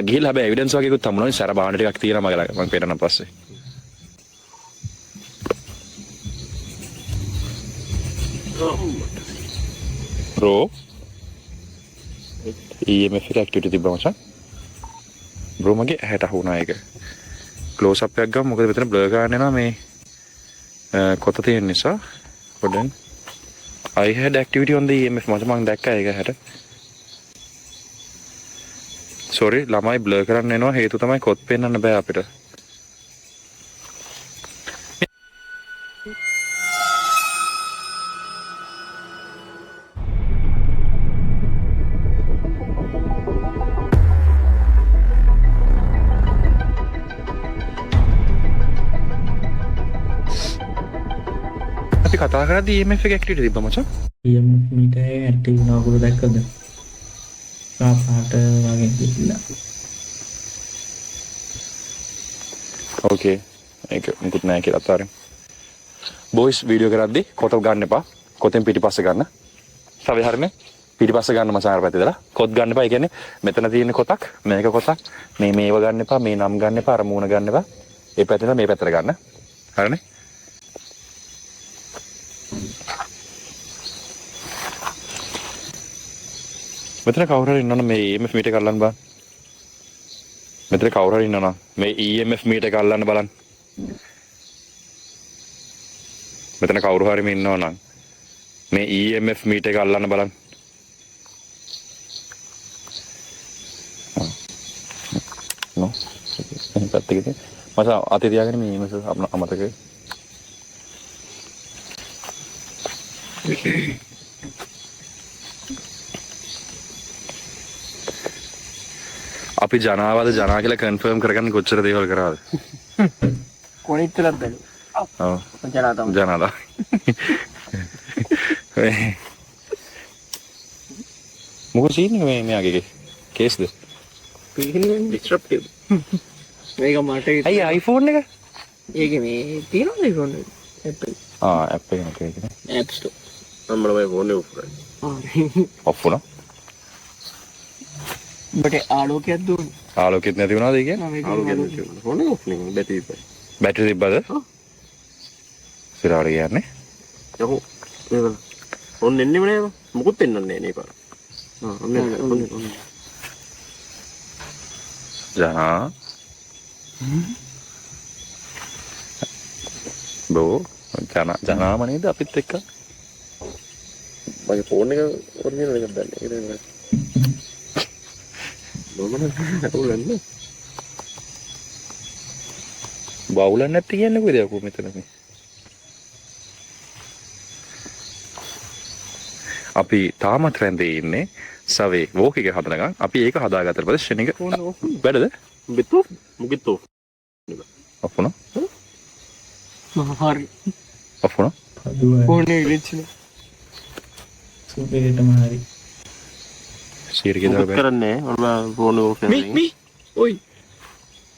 ගිහලා හැබැයි එවිඩන්ස් වගේකුත් හම්බුණා. සැර බාහන ටිකක් තියෙනවා මගේ ළඟ. මම පෙන්නන්න පස්සේ. bro EMF එක ඇක්ටිවිටි තිබ්බා මචං. bro මගේ ඇහැට අහුණා ඒක. ක්ලෝස් අප් එකක් ගමු. මොකද මෙතන බ්ලර් ගන්න යනවා මේ කොත තියෙන නිසා. පොඩ්ඩෙන් I had activity on the EMF මම දැක්කා ඒක ඇහැට. sorry ළමයි බ්ලර් කරන්න එනවා හේතුව තමයි කොත් පෙන්වන්න බෑ අපිට. කතා කරද්දී EMF එක ඇක්ටිවිටි තිබ්බා මචං. EMF මීටර් එක ඇක්ටිව් වෙනවද දැක්කද? පාට වගේ තිබිලා. ඕකේ. ඒක මුකුත් නැහැ කියලා අතාරින්. බොයිස් වීඩියෝ කරද්දී කොත ගන්න එපා. කොතෙන් පිටිපස්ස ගන්න. සවි හරිනේ. පිටිපස්ස ගන්න මචං අර පැත්තේ දාලා. කොත් ගන්න එපා. ඒ කියන්නේ මෙතන තියෙන කොතක්, මේක කොතක්. මේව ගන්න එපා, මේ නම් ගන්න එපා, අර මූණ ගන්න එපා. ඒ පැත්තෙන් මේ පැත්තට ගන්න. හරිනේ? මෙතන කවුරු හරි ඉන්නවනම් මේ EMF මීටර් එක අල්ලන්න බලන්න. මෙතන කවුරු හරි ඉන්නවනම් මේ EMF මීටර් එක අල්ලන්න බලන්න. මෙතන කවුරු හරි ඉන්නවනම් මේ EMF මීටර් එක අල්ලන්න බලන්න. නෝ. එහෙනම් පැත්තකදී මට අතේ තියාගෙන මේ EMF අමතකයි. අපි ජනාවද ජනා කියලා කන්ෆර්ම් කරගන්න කොච්චර දේවල් කරාද? කොනිට්ටලක් බැලුවා. ඔව්. ජනා තමයි. ජනාලා. මොකද සීන් මේ මෙයාගේ කේස්ද? ඩිස්ට්‍රප්ටිව්. මේක මට අයියා iPhone එක? ඒකේ මේ තියෙනවද iPhone එක? Apple. ඇප් එක නේ. App Store. අම්මලා මේ ෆෝන් එක ඔෆ් කරා. ඔෆ් වුණා. බට ආලෝකයක් දුන්නේ. ආලෝකෙත් නැති වුණාද ඒ කියන්නේ? ආලෝකයක් නැති වුණා. ෆෝන් එක ඔෆ් නේ බැටරි ඉපයි. බැටරි තිබ්බද? ඔව්. සිරාට කියන්නේ. යකෝ මේක ඔන්න එන්නෙම නෑ මොකුත් එන්නන්නේ නෑ නේ පාර. ඔන්න ජනා. බෝ ජනාම නේද අපිත් එක්ක? මගේ ෆෝන් එක ඔරිජිනල් එකක් දැන් ඒක නේ. බවුලන්නේ නැති කියන්නේ කොහෙද යකෝ මෙතන මේ අපි තාමත් රැඳේ ඉන්නේ සවේ වෝක් එක හදනකම් අපි ඒක හදාගත්තට පස්සේ ෂෙනික වැඩද බිතු මුගිතු ඔෆ් වුණා හරි ඔෆ් වුණා පදුවා ෆෝන් එක ග්ලිච් නේ සුපේටම හරි සීරි කියලා බෑ. කරන්නේ මම ෆෝන් ඕෆ් කරලා මේ ඔයි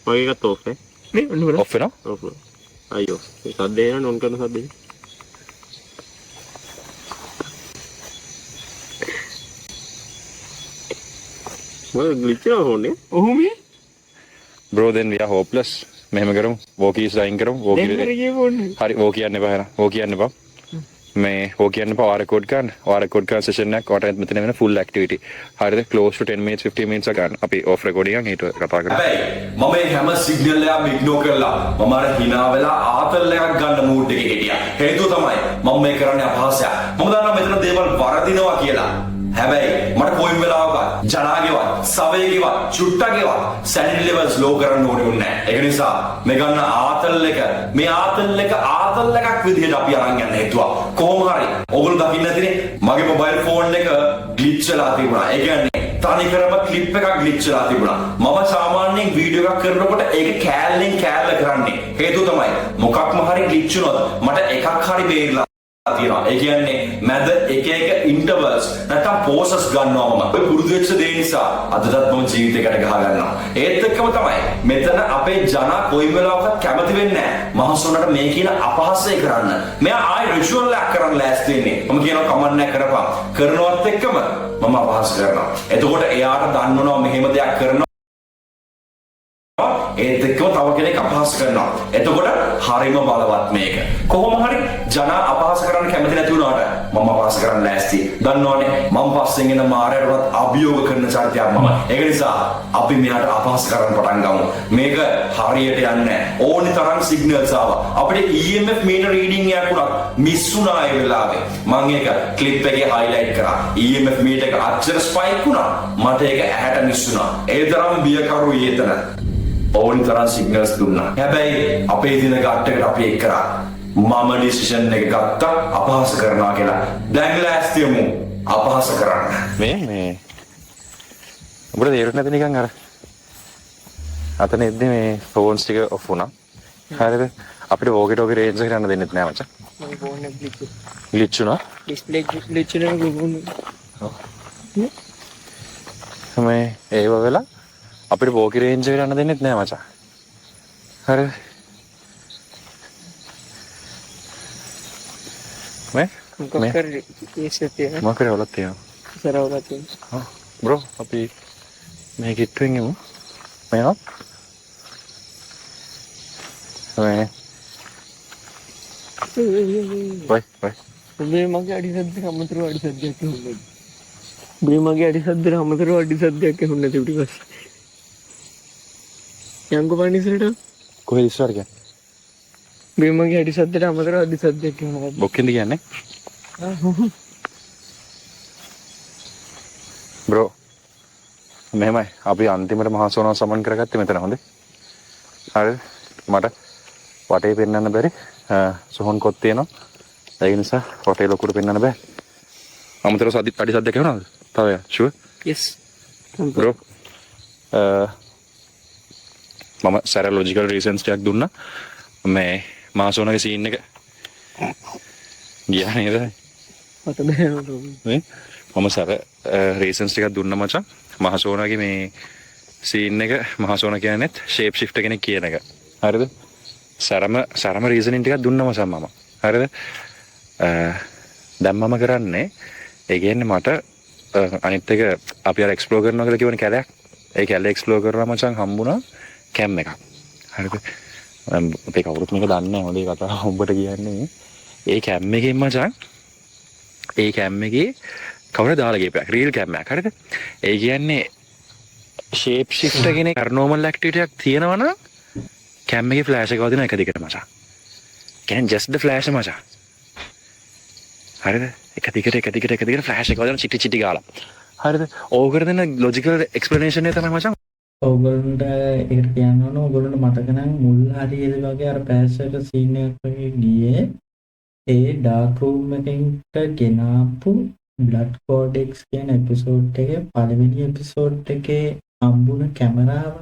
මගේ එකත් ඕෆ් නේ ඔන්න බලන්න ඔෆ් වෙනවා. ඕෆ් අයියෝ මේ සද්දේ එන ඔන් කරන සද්දේ මොකද ග්ලිච් එක ඕනේ ඔහු මේ bro then we are hopeless. මෙහෙම කරමු. වෝකීස් ලයින් කරමු. වෝකී හරි වෝ කියන්න එපා එහෙනම්. වෝ කියන්න එපා. මේ වෝ කියන්න එපා. ඔයා රෙකෝඩ් කරන්න. ඔයා රෙකෝඩ් කරන සෙෂන් එකක් ඔයාට මෙතන වෙන full activity. හරිද? close to 10 minutes 15 minutes එක ගන්න. අපි off recording එකෙන් ඊට කතා කරමු. හැබැයි මම මේ හැම සිග්නල් එකක්ම ඉග්නෝර් කරලා මම අර hina වෙලා ආතල් එකක් ගන්න මූඩ් එකේ හිටියා. හේතුව තමයි මම මේ කරන්නේ අපහාසයක්. මම දන්නවා මෙතන දේවල් වරදිනවා කියලා. හැබැයි මට කොයිම වෙලාවකවත් ජනාගේවත් සවයේගේවත් චුට්ටගේවත් සැනිටි ලෙවල්ස් ලෝ කරන්න ඕනේ නැහැ. ඒක නිසා මේ ගන්න ආතල් එකක් විදිහට අපි අරන් යන්න හේතුව. කොහොම හරි ඔයගොල්ලෝ දකින්න ඇතිනේ මගේ මොබයිල් ෆෝන් එක ග්ලිච් වෙලා තිබුණා. ඒ කියන්නේ තනිකරම ක්ලිප් එකක් ග්ලිච් වෙලා තිබුණා. මම සාමාන්‍යයෙන් වීඩියෝ එකක් කරනකොට ඒක කෑල්ලෙන් කෑල්ල කරන්නේ. හේතුව තමයි මොකක්ම හරි ග්ලිච් වුණොත් මට එකක් හරි බේරිලා තියෙනවා. ඒ කියන්නේ මැද එක ඉන්ටර්වල්ස් නැත්නම් පෝසස් ගන්නවා මම. ඔය පුරුදු වෙච්ච දේ නිසා අදටත් මම ජීවිතේකට ගහ ගන්නවා. ඒත් එක්කම තමයි මෙතන අපේ ජනා කොයි වෙලාවකත් කැමති වෙන්නේ නැහැ. මහසොනට මේ කියන අපහාසය කරන්න. මෙයා ආයි රිචුවල් එකක් කරන්න ලෑස්ති වෙන්නේ. මම කියනවා කමන්න නැහැ කරපන්. කරනවත් එක්කම මම අපහාස කරනවා. එතකොට එයාට දන්නවනවා මෙහෙම දෙයක් කරනවා. ඒත් එක්කම තව කෙනෙක් අපහාස කරනවා. එතකොට හරිම බලවත් මේක. කොහොම හරි ජනා අපහාස කරන්න කැමති නැති වුණාට මම අපහාස කරන්න ලෑස්ති. දන්නවනේ මම පස්සෙන් එන මාරයටවත් අභියෝග කරන චරිතයක් මම. ඒක නිසා අපි මෙයාට අපහාස කරන්න පටන් ගමු. මේක හරියට යන්නේ නැහැ. ඕනි තරම් සිග්නල්ස් ආවා. අපිට EMF මීටර් රීඩින් එකක් උනත් මිස් වුණා ඒ වෙලාවේ. මම ඒක ක්ලිප් එකේ highlight කරා. EMF මීටර් එක අච්චර ස්පයික් වුණා. මට ඒක ඇහැට මිස් වුණා. ඒ තරම් බියකරුයි එතන. ඕනි තරම් සිග්නල්ස් දුන්නා. හැබැයි අපේ දින ගැට්ටකට අපි එක් කරා. මම ඩිසිෂන් එක ගත්තා අපහාස කරනවා කියලා. දැන් ලෑස්තියමු අපහාස කරන්න. මේ ඔබට තේරුම් නැති නිකන් අර අතන එද්දි මේ ෆෝන්ස් ටික ඔෆ් වුණා. හරිද? අපිට වෝකී ටෝකී රේන්ජ් එක ගන්න දෙන්නෙත් නෑ මචං. මගේ ෆෝන් එක ග්ලිච් වුණා. ඩිස්ප්ලේ ග්ලිච් වෙනවා ගුගුන් මේ ඒව වෙලා අපිට වෝකී රේන්ජ් එක ගන්න දෙන්නෙත් නෑ මචං. හරිද? මේ මොකක්ද ඒසෙතිය මොකක්ද වලත් තියෙනවා. සරවලා තියෙනවා. බ්‍රෝ අපි මේ කිට්ටුවෙන් යමු. මේවා මේ බයි මේ මගේ අඩි සද්දක අමතරව අඩි සද්දයක් හුන්නේ. මේ මගේ අඩි සද්දට අමතරව අඩි සද්දයක් හුන්නේ ඊට පස්සේ. යංගු පණිසරට කොහෙද ඉස්සර කියන්නේ? මේ මගේ අඩි සද්දට අමතරව අඩි සද්දයක් හුනවා. බොක්කෙන්ද කියන්නේ? බ්‍රෝ මෙහෙමයි අපි අන්තිමට මහා සෝනාව සමන් කරගත්තේ මෙතන හොඳේ. හරිද? මට වටේ පෙන්වන්න බැරි සොහොන් කොත් තියෙනවා. ඒ නිසා වටේ ලොකුට පෙන්වන්න බෑ. අමතරව අඩි සද්දයක් එනවද? තව ෂුවර්? yes බ්‍රෝ මම සැරොලොජිකල් රීසන්ස් ටිකක් දුන්නා. මේ මහා සෝනාගේ සීන් එක ගියා නේද? මට බෑ මේ මම සැර රීසන්ස් ටිකක් දුන්නා මචං. මහා සෝනාගේ මේ සීන් එක මහා සෝනා කියන්නේත් ෂේප් ෂිෆ්ටර් කෙනෙක් කියන එක. හරිද? සරම රීසනින් ටිකක් දුන්නා මචං මම. හරිද? දැන් මම කරන්නේ ඒ කියන්නේ මට අනිත් එක අපි අර එක්ස්ප්ලෝර් කරනවා කියලා කියවනේ කැලයක්. ඒ කැලේ එක්ස්ප්ලෝර් කරලා මචං හම්බුණා කැම් එකක්. හරිද? අපේ කවුරුත් මේක දන්නේ නැහැ. හොඳේ කතාව උඹට කියන්නේ. ඒ කැම් එකෙන් මචං ඒ කැම් එකේ කවුරු දාලා ගියපයක් රීල් කැම් එකක්. හරිද? ඒ කියන්නේ ෂේප් ෂිෆ්ටර් කෙනෙක් නෝමල් ඇක්ටිවිටි එකක් තියෙනවා නම් කැම් එකේ ෆ්ලෑෂ් එක වදින එක දිගට මචං. can just the flash මචං. හරිද? එක දිගට ෆ්ලෑෂ් එක වදින චිටි ගාලා. හරිද? ඕකට දෙන ලොජිකල් එක්ස්ප්ලනේෂන් එක තමයි මචං. ඔයගොල්ලන්ට ඒකට කියන්න ඕන ඔයගොල්ලන්ට මතක නම් මුල් හරියේදී වගේ අර පෑස්සට සීන් එකක් වගේ ගියේ ඒ ඩාර්ක් රූම් එකකට ගෙනාපු බ්ලඩ් කෝඩෙක්ස් කියන එපිසෝඩ් එකේ පළවෙනි එපිසෝඩ් එකේ හම්බුන කැමරාව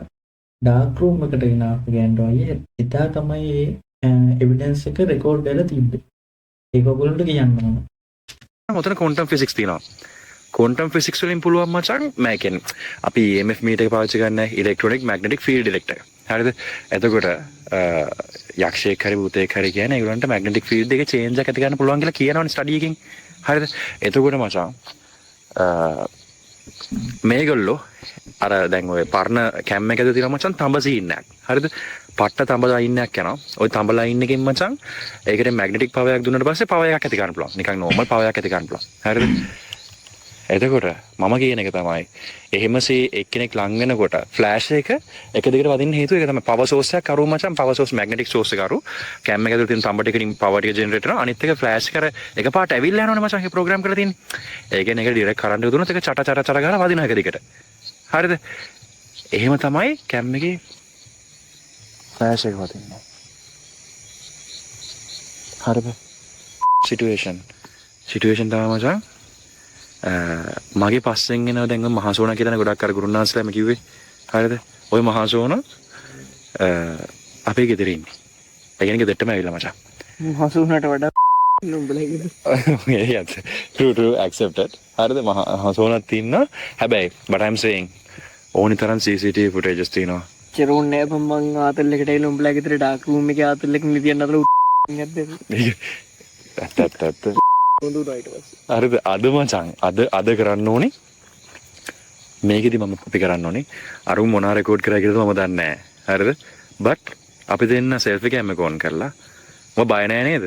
ඩාර්ක් රූම් එකට ගෙනාපු ගෑන්ඩෝයි එදා තමයි එවිඩන්ස් එක රෙකෝඩ් වෙලා තිබ්බේ. ඒක ඔයගොල්ලන්ට කියන්න ඕන. මොතන ක්වොන්ටම් ෆිසික්ස් තියෙනවා. ක්වොන්ටම් ෆිසික්ස් වලින් පුළුවන් මචං මම කියන්නේ අපි EMF මීටර් එක පාවිච්චි කරන ඉලෙක්ට්‍රොනික මැග්නටික් ෆීල්ඩ් ඩිටෙක්ටර්. හරිද? එතකොට යක්ෂයෙක් හරි භූතයෙක් හරි කියන්නේ ඒගොල්ලන්ට මැග්නටික් ෆීල්ඩ් එකේ චේන්ජ් එකක් ඇති කරන්න පුළුවන් කියලා කියනවනේ ස්ටඩි එකකින්. හරිද? එතකොට මචං මේගොල්ලෝ අර දැන් ඔය පරණ කැම් එකද තියෙනවා මචං තඹ සීන් එකක්. හරිද? පට්ට තඹ ලයින් එකක් යනවා. ওই තඹ ලයින් එකෙන් මචං ඒකට මැග්නටික් පවර් එකක් දුන්නාට පස්සේ පවර් එකක් ඇති කරන්න පුළුවන්. නිකන් නෝමල් පවර් එකක් ඇති කරන්න පුළුවන්. හරිද? එතකොට මම කියන එක තමයි එහෙමසේ එක්කෙනෙක් ලං වෙනකොට ෆ්ලෑෂ් එක එක දිගට වදින්න හේතුව ඒක තමයි පවර් සෝස් එකක් කරුව මචං පවර් සෝස් මැග්නටික් සෝස් එක කරුව කැම් එක ඇතුළේ තියෙන තඹ ටිකකින් පවර් ටික ජෙනරේට් කරනවා අනිත් එක ෆ්ලෑෂ් කර එකපාරට ඇවිල්ලා යනවනේ මචං ඒක ප්‍රෝග්‍රෑම් කරලා තියෙන්නේ. ඒ කියන්නේ ඒක ඩිරෙක්ට් කරන්ට් එක දුන්නොත් ඒක චට ගාලා වදිනවා එක දිගට. හරිද? එහෙම තමයි කැම් එකේ ෆ්ලෑෂ් එක වදින්නේ. හරිද? සිටුේෂන් තමයි මචං මගේ පස්සෙන් එනවා දැන් මහසෝනා කියලා ගොඩක් අර ගුරුනාන්සලාම කිව්වේ. හරිද? ওই මහසෝනා අපේ ගෙදර ඉන්නේ. ඒ කියන්නේ ගෙදරටම ඇවිල්ලා මචං. මහසුනට වඩා නුඹලා yes true accepted. හරිද? මහසෝනාත් ඉන්නවා. හැබැයි but I'm saying ඕනි තරම් CCTV footages තියෙනවා. චෙරුන්නේ මම ආතල්ලකට ඇවිල්ලා උඹලා ගෙදර ඩාක් රූම් එකේ ආතල්ලක නිදියන්න අතල නැද්ද? ඇත්ත. හරිද? අද මචං අද කරන්න ඕනේ මේකෙදි මම අපි කරන්න ඕනේ අරුන් මොනා රෙකෝඩ් කරා කියලාද මම දන්නේ නැහැ. හරිද? but අපි දෙන්න සෙල්ෆි කැම් එක ඔන් කරලා මම බය නැහැ නේද?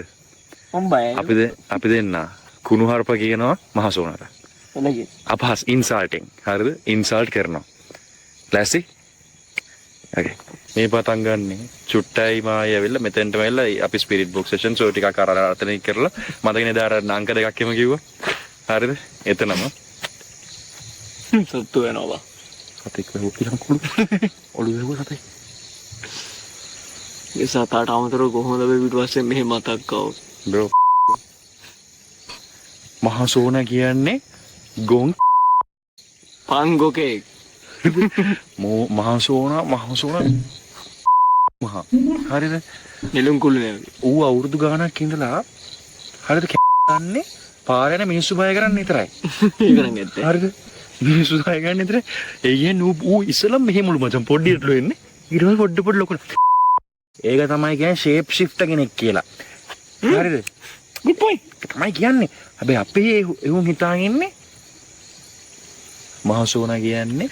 මම බයයි. අපි දෙන්න කුණු හarpa කියනවා මහසෝනට. එළගේ. අපහස් ඉන්සල්ටිං. හරිද? ඉන්සල්ට් කරනවා. ලෑස්ති? okay. මේ පටන් ගන්නෙ චුට්ටයි මායි ඇවිල්ලා මෙතෙන්ටම ඇවිල්ලා අපි ස්පිරිට් බොක්ස් සෙෂන් සෝ ටිකක් අරගෙන කරලා මතකනේ දාර අංක දෙකක් එම කිව්වා. හරිද? එතනම සත්තු වෙනවා. සතෙක් වෙහුව කියලා කුළු. ඔළුව සතෙක්. ඒ සතාට අමතරව කොහොමද මේ පිටුපස්සේ මෙහෙ මතක් ආවොත්? බ්‍රෝ. මහසෝනා කියන්නේ ගොන් පංගොකේ මහසෝනා මහා හරිද? නෙළුම් කුළු නේ. ඌ අවුරුදු ගාණක් ඉඳලා හරිද කන්නේ පාර යන මිනිස්සු බය කරන්න විතරයි. ඒක නම් ඇත්ත. හරිද? මිනිස්සු බය ගන්න විතරයි. ඒ කියන්නේ ඌ ඉස්සලම මෙහෙමලු මචං පොඩ්ඩියටලු එන්නේ. ඊට පස්සේ පොඩ ලොකු. ඒක තමයි කියන්නේ ෂේප් ෂිෆ්ටර් කෙනෙක් කියලා. හරිද? good point. තමයි කියන්නේ. හැබැයි අපේ එවුන් හිතාගෙන ඉන්නේ මහසෝනා කියන්නේ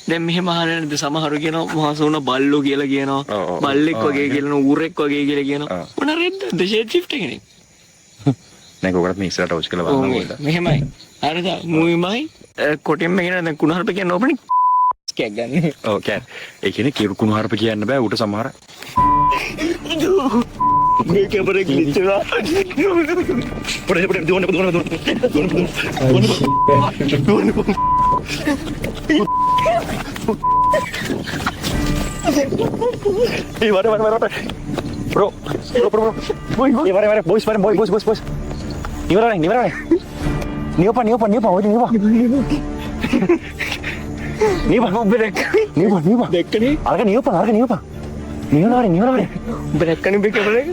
දැන් මෙහෙම අහන්නේ සමහරු කියනවා මහසෝන බල්ලෝ කියලා කියනවා බල්ලෙක් වගේ කියනවා ඌරෙක් වගේ කියලා කියනවා මොන රෙද්ද ෂේප් ෂිෆ්ට් එකනේ නෑ කොකටත් මේ ඉස්සරහට ඔච් කරලා බලන්න ඕනේ මෙහෙමයි හරිද මූයිමයි කොටින්ම කියන දැන් කුණහරුප කියන්නේ ඕපනේ කැක් ගන්න ඔව් කැක් ඒ කියන්නේ කුණහරුප කියන්න බෑ ඌට සමහර මේ කැමරේ ග්ලිච් එකා පොඩේ දුවන්න Hey, vale. Bro. Voy. Boys. Ni vara. Ni opa. දෙක්කනේ Arga ni opa. Ni vara. බ්‍රෙක්කනේ මේ කැමරේ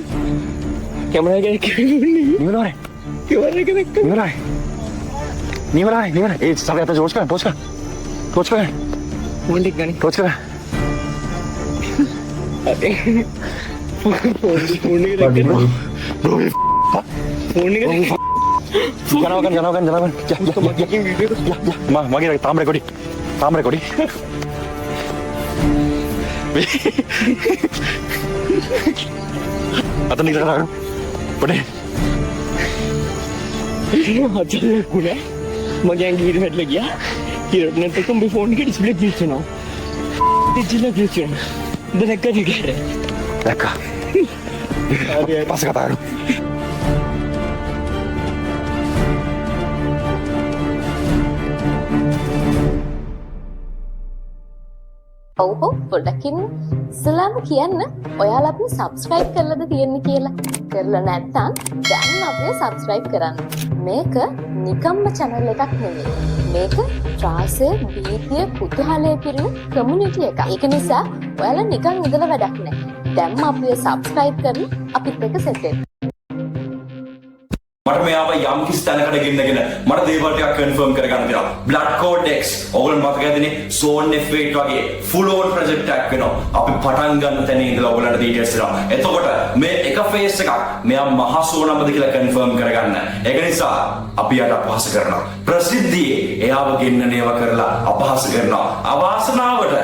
කැමරා එකේ Ni vara. කැමරා එක දෙක්ක Ni vara. Eh, sabe até George kan. Torch kan. මොන්ඩික් ගන්නේ Torch kan. ෆෝන් එක දැක්කනේ ෆෝන් එක Janakan. Ya. Magi tam recording. Atau nih sekarang. Pede. අචල කුණ මගේ ඇඟිලි හැදලා ගියා කිරොත් නැත්නම් මේ ෆෝන් එකේ ඩිස්ප්ලේ ග්ලිච් වෙනවා ඩිජිටල් ග්ලිච් වෙනවා දැක්කද කියලා Dakka. Pas kata lu. ඔව් පොඩ්ඩකින් ඉස්සලාම කියන්න ඔයාලා අපිව සබ්ස්ක්‍රයිබ් කරලාද තියෙන්නේ කියලා. කරලා නැත්නම් දැන් අපිව සබ්ස්ක්‍රයිබ් කරන්න. මේක නිකම්ම channel එකක් නෙමෙයි. මේක ත්‍රාසය, භීතිය, කුතුහලය පිරුණු කමියුනිටි එකක්. ඒක නිසා ඔයාලා නිකන් ඉඳලා වැඩක් නැහැ. දැන්ම අපිව සබ්ස්ක්‍රයිබ් කරලා අපිත් එක්ක සෙට් වෙන්න. මට මෙයාව යම් කිසි තැනකට ගෙන්නගෙන මට දේවල් ටිකක් කන්ෆර්ම් කරගන්න තියෙනවා. Blood Code X ඔයගොල්ලෝ මතක ඇතිනේ Zone F8 වගේ full on project එකක් වෙනවා. අපි පටන් ගන්න තැන ඉඳලා ඔයගොල්ලන්ට details දෙනවා. එතකොට මේ එක phase එකක් මෙයා මහසෝ නම්ද කියලා කන්ෆර්ම් කරගන්න. ඒක නිසා අපි යට අපහාස කරනවා. ප්‍රසිද්ධියේ එයාව ගෙන්නනේව කරලා අපහාස කරනවා. අවාසනාවට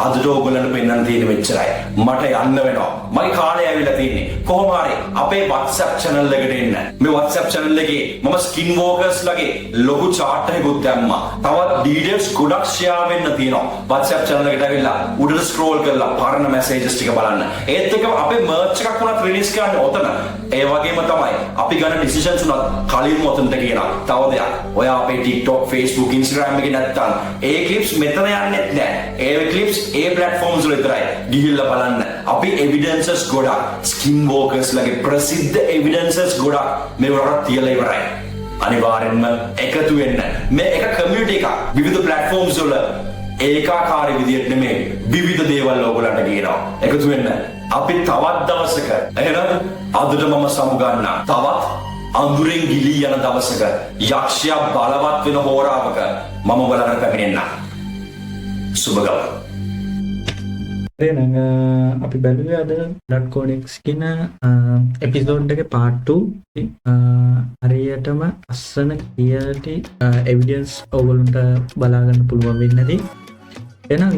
අදට ඔයගොල්ලන්ට පෙන්වන්න තියෙන මෙච්චරයි. මට යන්න වෙනවා. මගේ කාලය ඇවිල්ලා තියෙන්නේ. කොහොම හරි අපේ WhatsApp channel එකට එන්න. මේ WhatsApp channel එකේ මම skin walkers ලගේ ලොකු chart එකකුත් දැම්මා. තවත් details ගොඩක් share වෙන්න තියෙනවා. WhatsApp channel එකට ඇවිල්ලා උඩට scroll කරලා පරණ messages ටික බලන්න. ඒත් එක අපේ merch එකක් වුණත් release කරන්න ඔතන. ඒ වගේම තමයි අපි ගන්න decisions උනත් කලින්ම ඔතනට කියනවා. තව දෙයක්. ඔයා අපේ TikTok, Facebook, Instagram එකේ නැත්තම් ඒ clips මෙතන යන්නේ නැහැ. ඒ clips ඒ platforms වල විතරයි. ගිහිල්ලා බලන්න. අපි evidences ගොඩක් skin walkers ලගේ ප්‍රසිද්ධ evidences ගොඩක් මේ වලට තියලා ඉවරයි. අනිවාර්යෙන්ම එකතු වෙන්න. මේ එක community එකක් විවිධ platforms වල ඒකාකාරී විදියට නෙමෙයි විවිධ දේවල් ඔයගොල්ලන්ට කියනවා. එකතු වෙන්න. අපි තවත් දවසක එහෙනම් අදට මම සමුගන්නා. තවත් අඳුරෙන් ගිලී යන දවසක යක්ෂයා බලවත් වෙන හෝරාවක මම ඔයගොල්ලන්ට පැමිණෙන්නම්. සුබ ගමන්. එහෙනම් අපි බැලුවේ අද Blood Code X කියන එපිසෝඩ් එකේ part 2 හරියටම අස්සන කියටි එවිඩන්ස් ඔයගොල්ලන්ට බලා ගන්න පුළුවන් වෙන්නේ නැති. එහෙනම්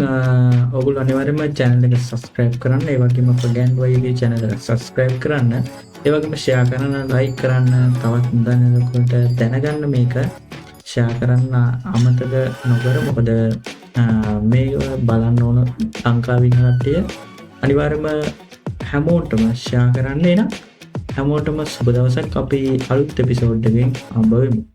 ඔයගොල්ලෝ අනිවාර්යයෙන්ම channel එක subscribe කරන්න. ඒ වගේම ප්‍රගෑන්ඩ් වයිගේ channel එක subscribe කරන්න. ඒ වගේම share කරන්න, like කරන්න. තවත් දැනගන්නකොට දැනගන්න මේක share කරන්න අමතක නොකර. මොකද මේ බලන්න ඕන ලංකාවේ ඉන්න කට්ටිය අනිවාර්යයෙන්ම හැමෝටම share කරන්න. එහෙනම් හැමෝටම සුබ දවසක්. අපි අලුත් එපිසෝඩ් එකකින් හම්බ වෙමු.